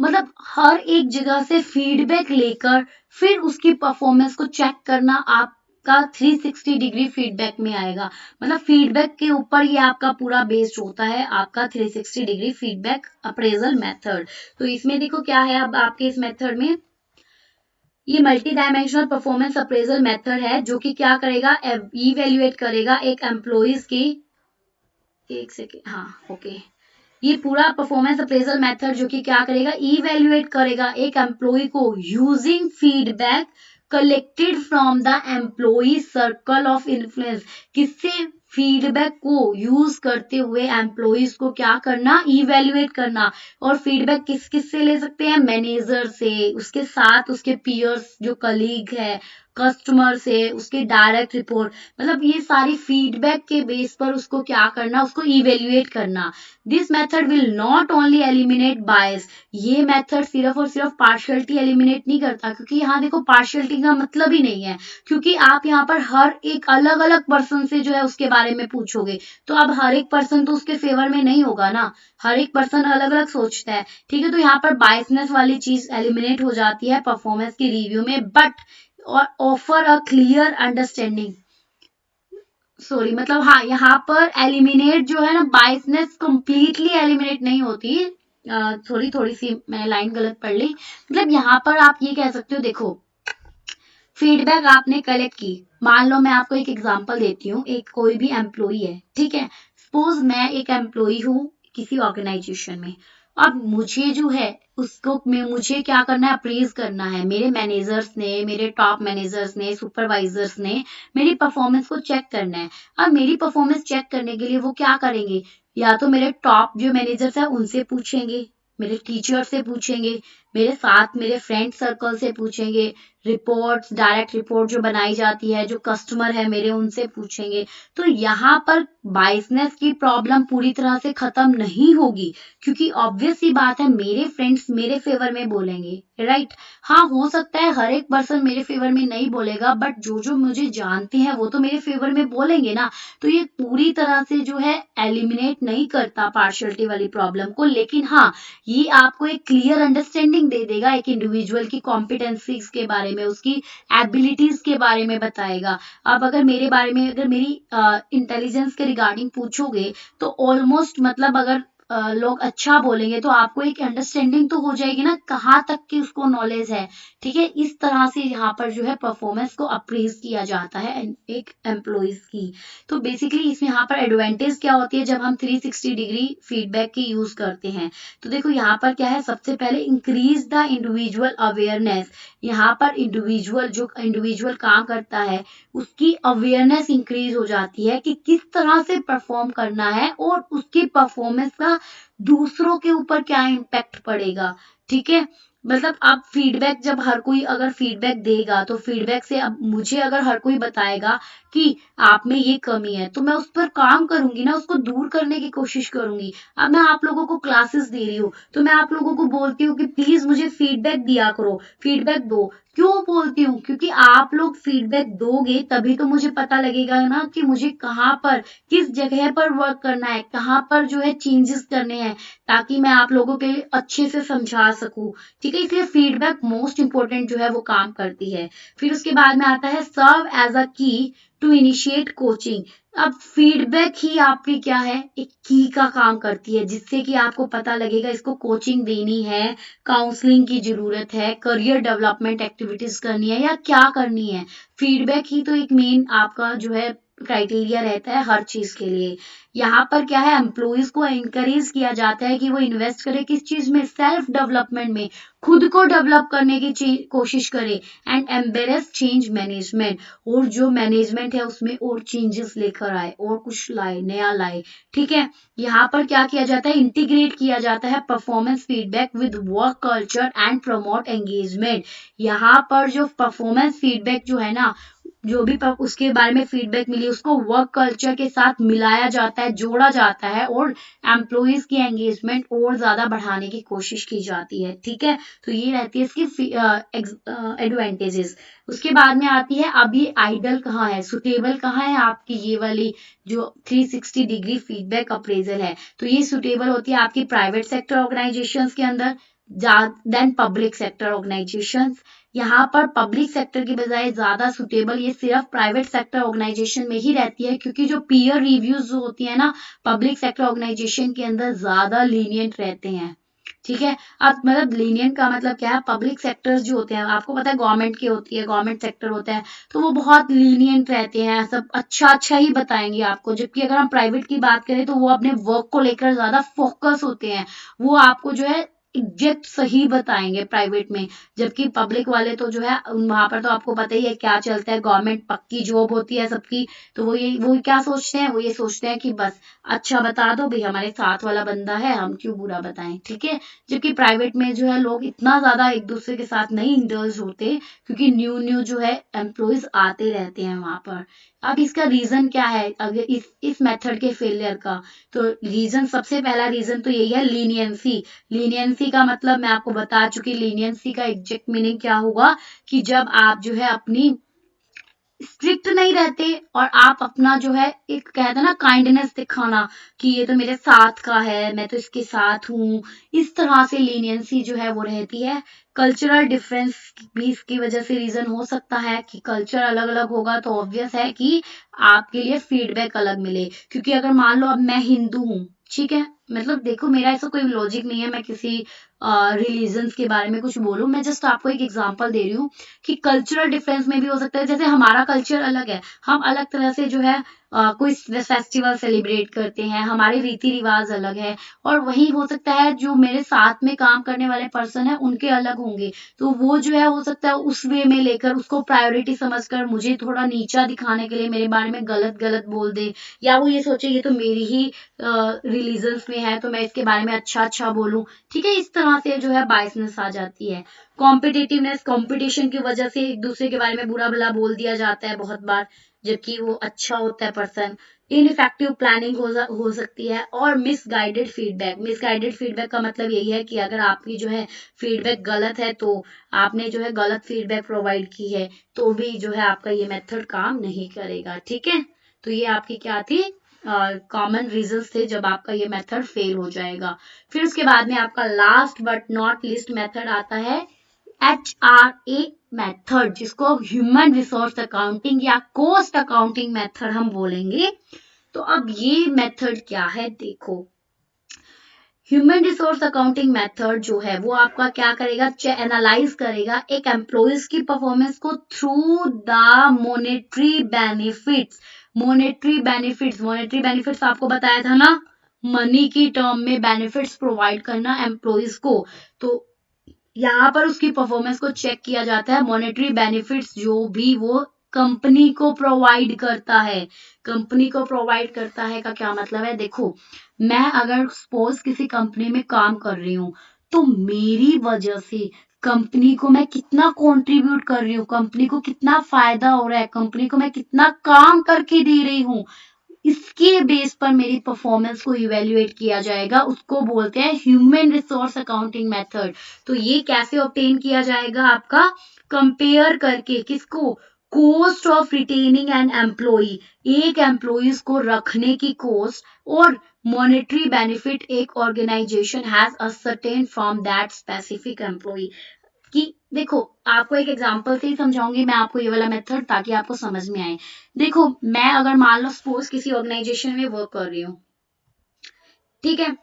मतलब हर एक जगह से फीडबैक लेकर फिर उसकी परफॉर्मेंस को चेक करना आपका 360 डिग्री फीडबैक में आएगा। मतलब फीडबैक के ऊपर ये आपका पूरा बेस्ड होता है, आपका 360 डिग्री फीडबैक अप्रेजल मेथड। तो इसमें देखो क्या है, अब आपके इस मेथड में ये multi dimensional performance appraisal method है, जो कि क्या करेगा, इवेल्युएट करेगा एक एम्प्लॉइज की। एक सेकेंड, हाँ, ओके। ये पूरा परफॉर्मेंस अप्रेजल मेथड जो कि क्या करेगा, इवेल्युएट करेगा एक एम्प्लॉय को using feedback collected from the employee circle of influence. किससे, फीडबैक को यूज करते हुए एम्प्लॉयज को क्या करना, इवेल्युएट करना। और फीडबैक किस किस से ले सकते हैं, मैनेजर से, उसके साथ उसके पीयर्स जो कलीग है, कस्टमर से, उसके डायरेक्ट रिपोर्ट। मतलब ये सारी फीडबैक के बेस पर उसको क्या करना, उसको इवेल्युएट करना। This method will not only eliminate bias. ये मेथड सिर्फ और सिर्फ पार्शियलिटी एलिमिनेट नहीं करता, क्योंकि यहाँ देखो पार्शियलिटी का मतलब ही नहीं है, क्योंकि आप यहाँ पर हर एक अलग अलग पर्सन से जो है उसके बारे में पूछोगे, तो अब हर एक पर्सन तो उसके फेवर में नहीं होगा ना, हर एक पर्सन अलग अलग सोचता है। ठीक है। तो यहाँ पर बायसनेस वाली चीज एलिमिनेट हो जाती है परफॉर्मेंस की रिव्यू में, बट और offer a clear understanding. Sorry, मतलब हाँ, यहाँ पर एलिमिनेट जो है ना, बायसनेस कंप्लीटली एलिमिनेट नहीं होती। सॉरी, थोड़ी सी मैंने लाइन गलत पढ़ ली। मतलब यहाँ पर आप ये कह सकते हो, देखो फीडबैक आपने कलेक्ट की, मान लो मैं आपको एक एग्जांपल देती हूँ, एक कोई भी एम्प्लॉई है, ठीक है। सपोज मैं एक एम्प्लॉई हूँ किसी ऑर्गेनाइजेशन में। अब मुझे जो है उसको मुझे क्या करना है, अप्रेज करना है। मेरे मैनेजर्स ने, मेरे टॉप मैनेजर्स ने, सुपरवाइजर्स ने मेरी परफॉर्मेंस को चेक करना है। अब मेरी परफॉर्मेंस चेक करने के लिए वो क्या करेंगे, या तो मेरे टॉप जो मैनेजर्स है उनसे पूछेंगे, मेरे टीचर से पूछेंगे, मेरे साथ मेरे फ्रेंड सर्कल से पूछेंगे, रिपोर्ट्स, डायरेक्ट रिपोर्ट जो बनाई जाती है, जो कस्टमर है मेरे, उनसे पूछेंगे। तो यहाँ पर बाइसनेस की प्रॉब्लम पूरी तरह से खत्म नहीं होगी, क्योंकि ऑब्वियस सी बात है, मेरे फ्रेंड्स मेरे फेवर में बोलेंगे, राइट। हाँ, हो सकता है हर एक पर्सन मेरे फेवर में नहीं बोलेगा, बट जो जो मुझे जानते हैं वो तो मेरे फेवर में बोलेंगे ना। तो ये पूरी तरह से जो है एलिमिनेट नहीं करता पार्शियलिटी वाली प्रॉब्लम को, लेकिन हाँ, ये आपको एक क्लियर अंडरस्टैंडिंग दे देगा एक इंडिविजुअल की कॉम्पिटेंसीज के बारे में, उसकी एबिलिटीज के बारे में बताएगा। अब अगर मेरे बारे में, अगर मेरी इंटेलिजेंस के रिगार्डिंग पूछोगे, तो ऑलमोस्ट मतलब अगर लोग अच्छा बोलेंगे तो आपको एक अंडरस्टैंडिंग तो हो जाएगी ना कहाँ तक की उसको नॉलेज है। ठीक है, इस तरह से यहाँ पर जो है परफॉर्मेंस को अप्रेज किया जाता है एक एम्प्लॉइज की। तो बेसिकली इसमें यहाँ पर एडवांटेज क्या होती है जब हम 360 डिग्री फीडबैक की यूज करते हैं। तो देखो यहाँ पर क्या है, सबसे पहले इंक्रीज द इंडिविजुअल अवेयरनेस। यहाँ पर इंडिविजुअल काम करता है उसकी अवेयरनेस इंक्रीज हो जाती है कि किस तरह से परफॉर्म करना है और उसकी परफॉर्मेंस का दूसरों के ऊपर क्या इम्पैक्ट पड़ेगा। ठीक है, मतलब अब फीडबैक जब हर कोई अगर फीडबैक देगा तो फीडबैक से अब मुझे अगर हर कोई बताएगा कि आप में ये कमी है तो मैं उस पर काम करूंगी ना, उसको दूर करने की कोशिश करूंगी। अब मैं आप लोगों को क्लासेस दे रही हूँ तो मैं आप लोगों को बोलती हूँ कि प्लीज मुझे फीडबैक दिया करो, फीडबैक दो। क्यों बोलती हूँ, क्योंकि आप लोग फीडबैक दोगे तभी तो मुझे पता लगेगा ना कि मुझे कहाँ पर किस जगह पर वर्क करना है, कहाँ पर जो है चेंजेस करने हैं, ताकि मैं आप लोगों के लिए अच्छे से समझा सकूं। ठीक है, इसलिए फीडबैक मोस्ट इंपोर्टेंट जो है वो काम करती है। फिर उसके बाद में आता है सर्व एज अ की टू इनिशिएट कोचिंग। अब फीडबैक ही आपकी क्या है, एक की का काम करती है जिससे कि आपको पता लगेगा इसको कोचिंग देनी है, काउंसलिंग की जरूरत है, करियर डेवलपमेंट एक्टिविटीज करनी है या क्या करनी है। फीडबैक ही तो एक मेन आपका जो है क्राइटेरिया रहता है हर चीज के लिए। यहाँ पर क्या है, एम्प्लॉइज को एनकरेज किया जाता है कि वो इन्वेस्ट करे किस चीज में, सेल्फ डेवलपमेंट में, खुद को डेवलप करने की कोशिश करे एंड एम्बेरेस चेंज मैनेजमेंट। और जो मैनेजमेंट है उसमें और चेंजेस लेकर आए और कुछ लाए, नया लाए। ठीक है, यहाँ पर क्या किया जाता है, इंटीग्रेट किया जाता है performance feedback with work culture and promote engagement. यहाँ पर जो परफॉर्मेंस फीडबैक जो है ना, जो भी उसके बारे में फीडबैक मिली उसको वर्क कल्चर के साथ मिलाया जाता है, जोड़ा जाता है और एम्प्लॉइज की एंगेजमेंट और ज्यादा बढ़ाने की कोशिश की जाती है। ठीक है, तो ये रहती है इसकी एडवांटेजेस। उसके बाद में आती है अब ये आइडल कहाँ है, सुटेबल कहाँ है आपकी ये वाली जो 360 डिग्री फीडबैक अप्रेजल है। तो ये सुटेबल होती है आपकी प्राइवेट सेक्टर ऑर्गेनाइजेशंस के अंदर देन पब्लिक सेक्टर ऑर्गेनाइजेशंस। यहाँ पर पब्लिक सेक्टर की बजाय ज्यादा सुटेबल ये सिर्फ प्राइवेट सेक्टर ऑर्गेनाइजेशन में ही रहती है, क्योंकि जो पीयर रिव्यूज जो होती है ना पब्लिक सेक्टर ऑर्गेनाइजेशन के अंदर ज्यादा लीनियंट रहते हैं। ठीक है, अब मतलब लीनियंट का मतलब क्या है, पब्लिक सेक्टर्स जो होते हैं आपको पता है गवर्नमेंट की होती है, गवर्नमेंट सेक्टर होता है तो वो बहुत लीनियंट रहते हैं, सब अच्छा अच्छा ही बताएंगे आपको। जबकि अगर हम प्राइवेट की बात करें तो वो अपने वर्क को लेकर ज्यादा फोकस होते हैं, वो आपको जो है एग्जैक्ट सही बताएंगे प्राइवेट में। जबकि पब्लिक वाले तो जो है वहां पर तो आपको पता ही है क्या चलता है, गवर्नमेंट पक्की जॉब होती है सबकी, तो वो क्या सोचते हैं, वो ये सोचते हैं कि बस अच्छा बता दो भाई, हमारे साथ वाला बंदा है हम क्यों बुरा बताएं। ठीक है, जबकि प्राइवेट में जो है लोग इतना ज्यादा एक दूसरे के साथ नहीं इंडल्ज होते, क्योंकि न्यू न्यू जो है एम्प्लॉयज आते रहते हैं वहां पर। अब इसका रीजन क्या है, अगर इस मेथड के फेलियर का, तो रीजन सबसे पहला रीजन तो यही है, लीनियंसी। लीनियंसी का मतलब मैं आपको बता चुकी, लीनियंसी का एग्जैक्ट मीनिंग क्या होगा कि जब आप जो है अपनी स्ट्रिक्ट नहीं रहते और आप अपना जो है एक कहते हैं ना काइंडनेस दिखाना कि ये तो मेरे साथ का है, मैं तो इसके साथ हूँ, इस तरह से लीनियंसी जो है वो रहती है। कल्चरल डिफरेंस भी इसकी वजह से रीजन हो सकता है कि कल्चर अलग अलग होगा तो ऑब्वियस है कि आपके लिए फीडबैक अलग मिले। क्योंकि अगर मान लो अब मैं हिंदू हूँ, ठीक है, मतलब देखो मेरा ऐसा कोई लॉजिक नहीं है मैं किसी रिलीजन्स के बारे में कुछ बोलूं, मैं जस्ट आपको एक एग्जांपल दे रही हूँ कि कल्चरल डिफरेंस में भी हो सकता है। जैसे हमारा कल्चर अलग है, हम अलग तरह से जो है कोई फेस्टिवल सेलिब्रेट करते हैं, हमारे रीति रिवाज अलग है, और वही हो सकता है जो मेरे साथ में काम करने वाले पर्सन है उनके अलग होंगे। तो वो जो है हो सकता है उस वे में लेकर उसको प्रायोरिटी समझकर मुझे थोड़ा नीचा दिखाने के लिए मेरे बारे में गलत गलत बोल दे, या वो ये सोचे ये तो मेरी ही रिलीजन्स में है तो मैं इसके बारे में अच्छा अच्छा बोलूं। ठीक है, इस तरह से जो है बायसनेस आ जाती है। कॉम्पिटिटिवनेस, कंपटीशन की वजह से एक दूसरे के बारे में बुरा भला बोल दिया जाता है बहुत बार, जबकि वो अच्छा होता है पर्सन। इनइफेक्टिव प्लानिंग हो सकती है, और मिसगाइडेड फीडबैक। मिसगाइडेड फीडबैक का मतलब यही है कि अगर आपकी जो है फीडबैक गलत है तो आपने जो है गलत फीडबैक प्रोवाइड की है तो भी जो है आपका ये मेथड काम नहीं करेगा। ठीक है, तो ये आपकी क्या थी, कॉमन रीजंस थे जब आपका ये मेथड फेल हो जाएगा। फिर उसके बाद में आपका last but not list method आता है HRA मेथड, जिसको ह्यूमन रिसोर्स अकाउंटिंग या कॉस्ट अकाउंटिंग मेथड हम बोलेंगे। तो अब ये मेथड क्या है देखो, ह्यूमन रिसोर्स अकाउंटिंग मेथड जो है वो आपका क्या करेगा, एनालाइज करेगा एक एम्प्लॉयज की परफॉर्मेंस को through the monetary benefits. Monetary benefits आपको बताया था ना, मनी की टर्म में बेनिफिट्स प्रोवाइड करना एम्प्लॉयज को। तो यहाँ पर उसकी परफॉर्मेंस को चेक किया जाता है। मॉनेटरी बेनिफिट्स जो भी वो कंपनी को प्रोवाइड करता है, कंपनी को प्रोवाइड करता है का क्या मतलब है, देखो मैं अगर सपोज किसी कंपनी में काम कर रही हूँ तो मेरी वजह से कंपनी को मैं कितना कंट्रीब्यूट कर रही हूँ, कंपनी को कितना फायदा हो रहा है, कंपनी को मैं कितना काम करके दे रही हूँ, इसके बेस पर मेरी परफॉर्मेंस को इवेल्युएट किया जाएगा। उसको बोलते हैं ह्यूमन रिसोर्स अकाउंटिंग मेथड। तो ये कैसे ऑब्टेन किया जाएगा, आपका कंपेयर करके, किसको, cost of retaining an employee, एक एम्प्लॉइज को रखने की कॉस्ट, और मॉनेटरी बेनिफिट एक organisation has ascertain from that specific employee. कि देखो आपको एक एग्जांपल से ही समझाऊंगी मैं आपको ये वाला मेथड, ताकि आपको समझ में आए। देखो मैं अगर मान लो सपोज किसी ऑर्गेनाइजेशन में वर्क कर रही हूँ, ठीक है,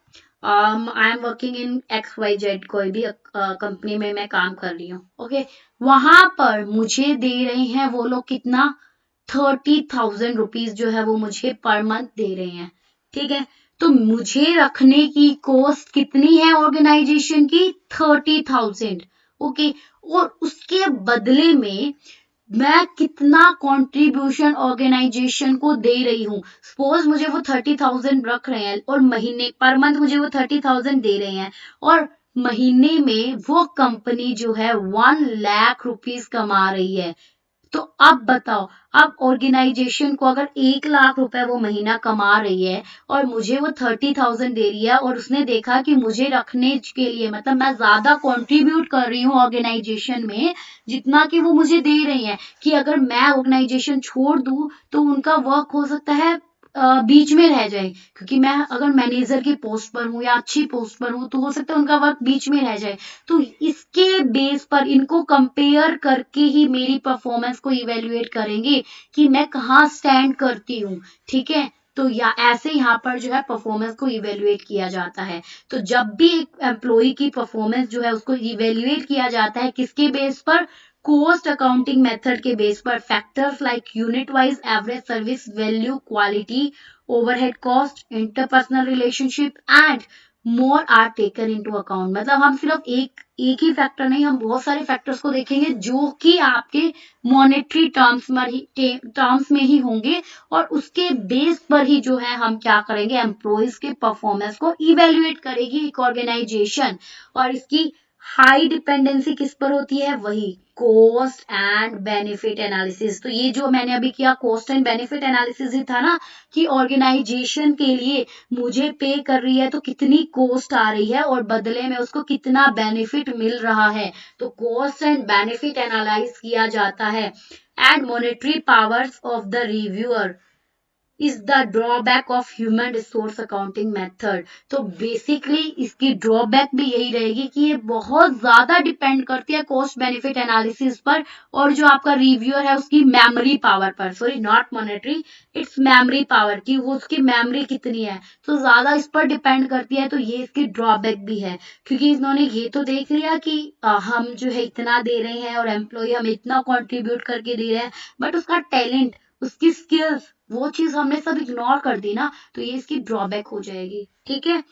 I am working in X Y Z, कोई भी कंपनी में मैं काम कर रही हूँ, ओके। वहां पर मुझे दे रहे हैं वो लोग कितना, 30,000 रुपीज जो है वो मुझे पर मंथ दे रहे हैं, ठीक है। तो मुझे रखने की कॉस्ट कितनी है ऑर्गेनाइजेशन की, 30,000, ओके। और उसके बदले में मैं कितना कंट्रीब्यूशन ऑर्गेनाइजेशन को दे रही हूँ। सपोज मुझे वो 30,000 रख रहे हैं और महीने पर मंथ मुझे वो 30,000 दे रहे हैं, और महीने में वो कंपनी जो है 1 लाख रुपीज कमा रही है। तो अब बताओ, अब ऑर्गेनाइजेशन को अगर 1 लाख रुपए वो महीना कमा रही है और मुझे वो 30,000 दे रही है, और उसने देखा कि मुझे रखने के लिए मतलब मैं ज्यादा कंट्रीब्यूट कर रही हूँ ऑर्गेनाइजेशन में जितना कि वो मुझे दे रही है, कि अगर मैं ऑर्गेनाइजेशन छोड़ दूं तो उनका वर्क हो सकता है बीच में रह जाए, क्योंकि मैं अगर मैनेजर की पोस्ट पर हूँ या अच्छी पोस्ट पर हूँ तो हो सकता है उनका वर्क बीच में रह जाए। तो इसके बेस पर इनको कंपेयर करके ही मेरी परफॉर्मेंस को इवेल्युएट करेंगे कि मैं कहाँ स्टैंड करती हूँ, ठीक है। तो या ऐसे यहाँ पर जो है परफॉर्मेंस को इवेल्युएट किया जाता है। तो जब भी एक एम्प्लॉय की परफॉर्मेंस जो है उसको इवेल्युएट किया जाता है, किसके बेस पर, कॉस्ट अकाउंटिंग मेथड के बेस पर। Factors like unit wise average service value, quality, overhead cost, interpersonal relationship and more are taken into account. मतलब हम सिर्फ एक ही फैक्टर नहीं, हम बहुत सारे फैक्टर्स को देखेंगे जो कि आपके मॉनेटरी टर्म्स में ही होंगे, और उसके बेस पर ही जो है हम क्या करेंगे, एम्प्लॉयज के परफॉर्मेंस को इवेल्युएट करेगी एक ऑर्गेनाइजेशन। और इसकी हाई डिपेंडेंसी किस पर होती है, वही कॉस्ट एंड बेनिफिट एनालिसिस। तो ये जो मैंने अभी किया कॉस्ट एंड बेनिफिट एनालिसिस ही था ना, कि ऑर्गेनाइजेशन के लिए मुझे पे कर रही है तो कितनी कॉस्ट आ रही है और बदले में उसको कितना बेनिफिट मिल रहा है। तो कॉस्ट एंड बेनिफिट एनालाइज किया जाता है। And monetary powers of the reviewer is the drawback of human resource accounting method. तो बेसिकली इसकी ड्रॉबैक भी यही रहेगी कि ये बहुत ज्यादा डिपेंड करती है कॉस्ट बेनिफिट एनालिसिस पर, और जो आपका रिव्यूअर है उसकी मेमोरी पावर पर, sorry not monetary, it's memory power, की वो उसकी मेमोरी कितनी है, तो ज्यादा इस पर डिपेंड करती है। तो ये इसकी ड्रॉबैक भी है, क्योंकि इन्होंने ये तो देख लिया कि हम जो है इतना दे रहे हैं और एम्प्लॉय हमें इतना कॉन्ट्रीब्यूट करके दे रहे हैं, बट उसका टैलेंट, उसकी स्किल्स, वो चीज हमने सब इग्नोर कर दी ना, तो ये इसकी ड्रॉबैक हो जाएगी, ठीक है।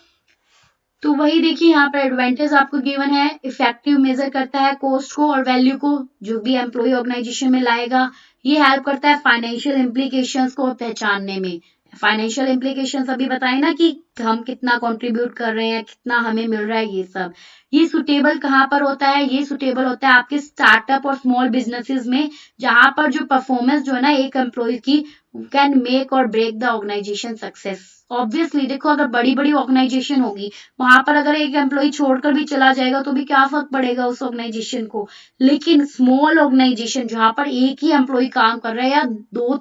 तो वही देखिए यहाँ पर एडवांटेज आपको गिवन है, इफेक्टिव मेजर करता है कॉस्ट को और वैल्यू को जो भी एम्प्लॉय ऑर्गेनाइजेशन में लाएगा। ये हेल्प करता है फाइनेंशियल इम्प्लीकेशंस को पहचानने में। फाइनेंशियल इम्प्लीकेशंस अभी बताए ना कि हम कितना कंट्रीब्यूट कर रहे हैं, कितना हमें मिल रहा है, ये सब। ये सुटेबल कहाँ पर होता है, ये सुटेबल होता है आपके स्टार्टअप और स्मॉल बिजनेसेस में, जहां पर जो परफॉर्मेंस जो है ना एक एम्प्लॉय की कैन मेक और break the organisation success. Obviously देखो अगर बड़ी बड़ी ऑर्गेनाइजेशन होगी, वहां पर अगर एक एम्प्लॉय छोड़कर भी चला जाएगा तो भी क्या फर्क पड़ेगा उस ऑर्गेनाइजेशन को। लेकिन स्मॉल ऑर्गेनाइजेशन जहां पर एक ही एम्प्लॉय काम कर रहा है या दो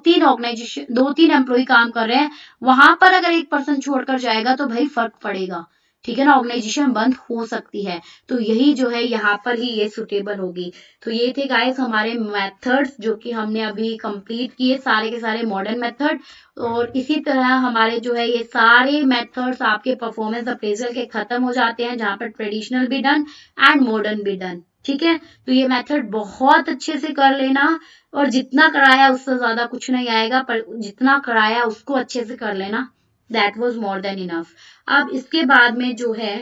तीन एम्प्लॉय काम कर रहे हैं, वहां पर अगर एक पर्सन छोड़कर जाएगा तो भाई फर्क पड़ेगा। ठीक है ना, ऑर्गेनाइजेशन बंद हो सकती है। तो यही जो है यहाँ पर ही ये सुटेबल होगी। तो ये थे गाइस हमारे मेथड्स जो कि हमने अभी कंप्लीट किए, सारे के सारे मॉडर्न मेथड। और इसी तरह हमारे जो है ये सारे मेथड्स आपके परफॉर्मेंस अप्रेजल के खत्म हो जाते हैं, जहाँ पर ट्रेडिशनल भी डन एंड मॉडर्न भी डन। ठीक है, तो ये मेथड बहुत अच्छे से कर लेना, और जितना कराया उससे ज्यादा कुछ नहीं आएगा, पर जितना कराया उसको अच्छे से कर लेना, that was more than enough. अब इसके बाद में जो है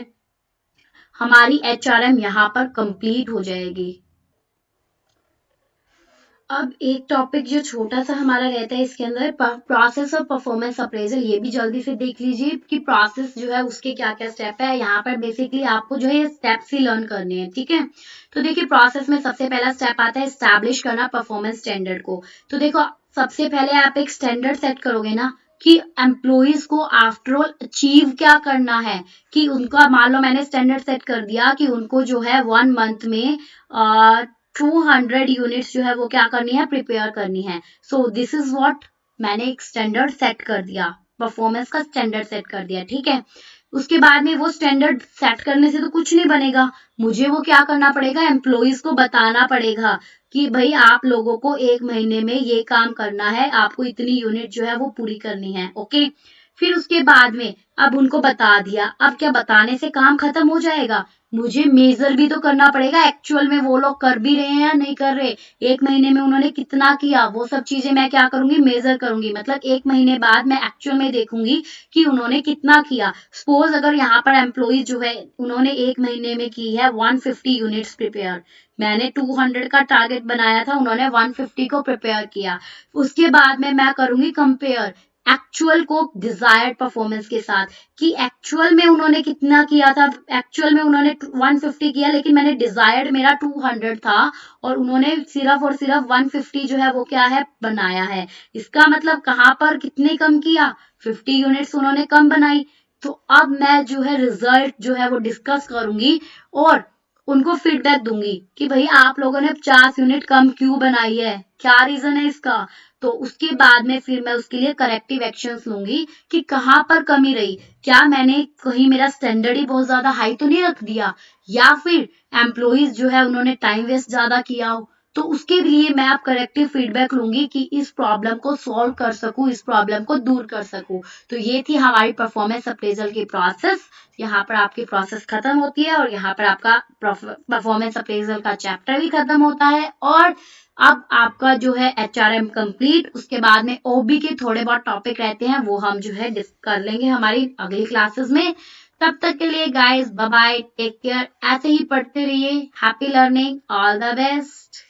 हमारी HRM यहाँ पर कंप्लीट हो जाएगी। अब एक टॉपिक जो छोटा सा हमारा रहता है इसके अंदर, प्रोसेस ऑफ परफॉर्मेंस अप्रेजल, ये भी जल्दी से देख लीजिए कि प्रोसेस जो है उसके क्या क्या स्टेप है। यहाँ पर बेसिकली आपको जो है ये स्टेप्स ही लर्न करने हैं। ठीक है, तो देखिए प्रोसेस में सबसे पहला स्टेप आता है एस्टैब्लिश करना परफॉर्मेंस स्टैंडर्ड को। तो देखो सबसे पहले आप एक स्टैंडर्ड सेट करोगे ना कि एम्प्लॉइज को आफ्टर ऑल अचीव क्या करना है, कि उनका मान लो मैंने स्टैंडर्ड सेट कर दिया कि उनको जो है 1 मंथ में 200 यूनिट्स जो है वो क्या करनी है, प्रिपेयर करनी है। सो दिस इज व्हाट, मैंने एक स्टैंडर्ड सेट कर दिया, परफॉर्मेंस का स्टैंडर्ड सेट कर दिया। ठीक है, उसके बाद में वो स्टैंडर्ड सेट करने से तो कुछ नहीं बनेगा, मुझे वो क्या करना पड़ेगा, एम्प्लॉइज को बताना पड़ेगा कि भाई आप लोगों को 1 महीने में ये काम करना है, आपको इतनी यूनिट जो है वो पूरी करनी है। ओके, फिर उसके बाद में अब उनको बता दिया, अब क्या बताने से काम खत्म हो जाएगा, मुझे मेजर भी तो करना पड़ेगा एक्चुअल में वो लोग कर भी रहे हैं या नहीं कर रहे, 1 महीने में उन्होंने कितना किया, वो सब चीजें मैं क्या करूंगी, मेजर करूंगी। मतलब 1 महीने बाद मैं एक्चुअल में देखूंगी कि उन्होंने कितना किया। सपोज अगर यहाँ पर एम्प्लॉइज जो है उन्होंने 1 महीने में की है 150 यूनिट्स प्रिपेयर, मैंने 200 का टारगेट बनाया था, उन्होंने 150 को प्रिपेयर किया। उसके बाद में मैं करूंगी कंपेयर एक्चुअल को डिजायर्ड परफॉर्मेंस के साथ, कि एक्चुअल में उन्होंने कितना किया था। एक्चुअल में उन्होंने 150 किया, लेकिन मैंने डिजायर्ड मेरा 200 था, और उन्होंने सिर्फ और सिर्फ 150 जो है वो क्या है, बनाया है। इसका मतलब कहाँ पर कितने कम किया, 50 यूनिट्स उन्होंने कम बनाई। तो अब मैं जो है रिजल्ट जो है वो डिस्कस करूंगी और उनको फीडबैक दूंगी कि भाई आप लोगों ने 50 यूनिट कम क्यों बनाई है, क्या रीजन है इसका। तो उसके बाद में फिर मैं उसके लिए करेक्टिव एक्शंस लूंगी कि कहाँ पर कमी रही, क्या मैंने कहीं मेरा स्टैंडर्ड ही बहुत ज्यादा हाई तो नहीं रख दिया, या फिर एम्प्लॉइज जो है उन्होंने टाइम वेस्ट ज्यादा किया हो। तो उसके लिए मैं आप करेक्टिव फीडबैक लूंगी कि इस प्रॉब्लम को सॉल्व कर सकूं, इस प्रॉब्लम को दूर कर सकूं। तो ये थी हमारी परफॉर्मेंस अप्रेजल की प्रोसेस। यहाँ पर आपकी प्रोसेस खत्म होती है, और यहाँ पर आपका परफॉर्मेंस अप्रेजल का चैप्टर भी खत्म होता है। और अब आपका जो है HRM कंप्लीट। उसके बाद में OB के थोड़े बहुत टॉपिक रहते हैं, वो हम जो है कर लेंगे हमारी अगली क्लासेस में। तब तक के लिए guys bye bye, take care, ऐसे ही पढ़ते रहिए। Happy learning, all the best.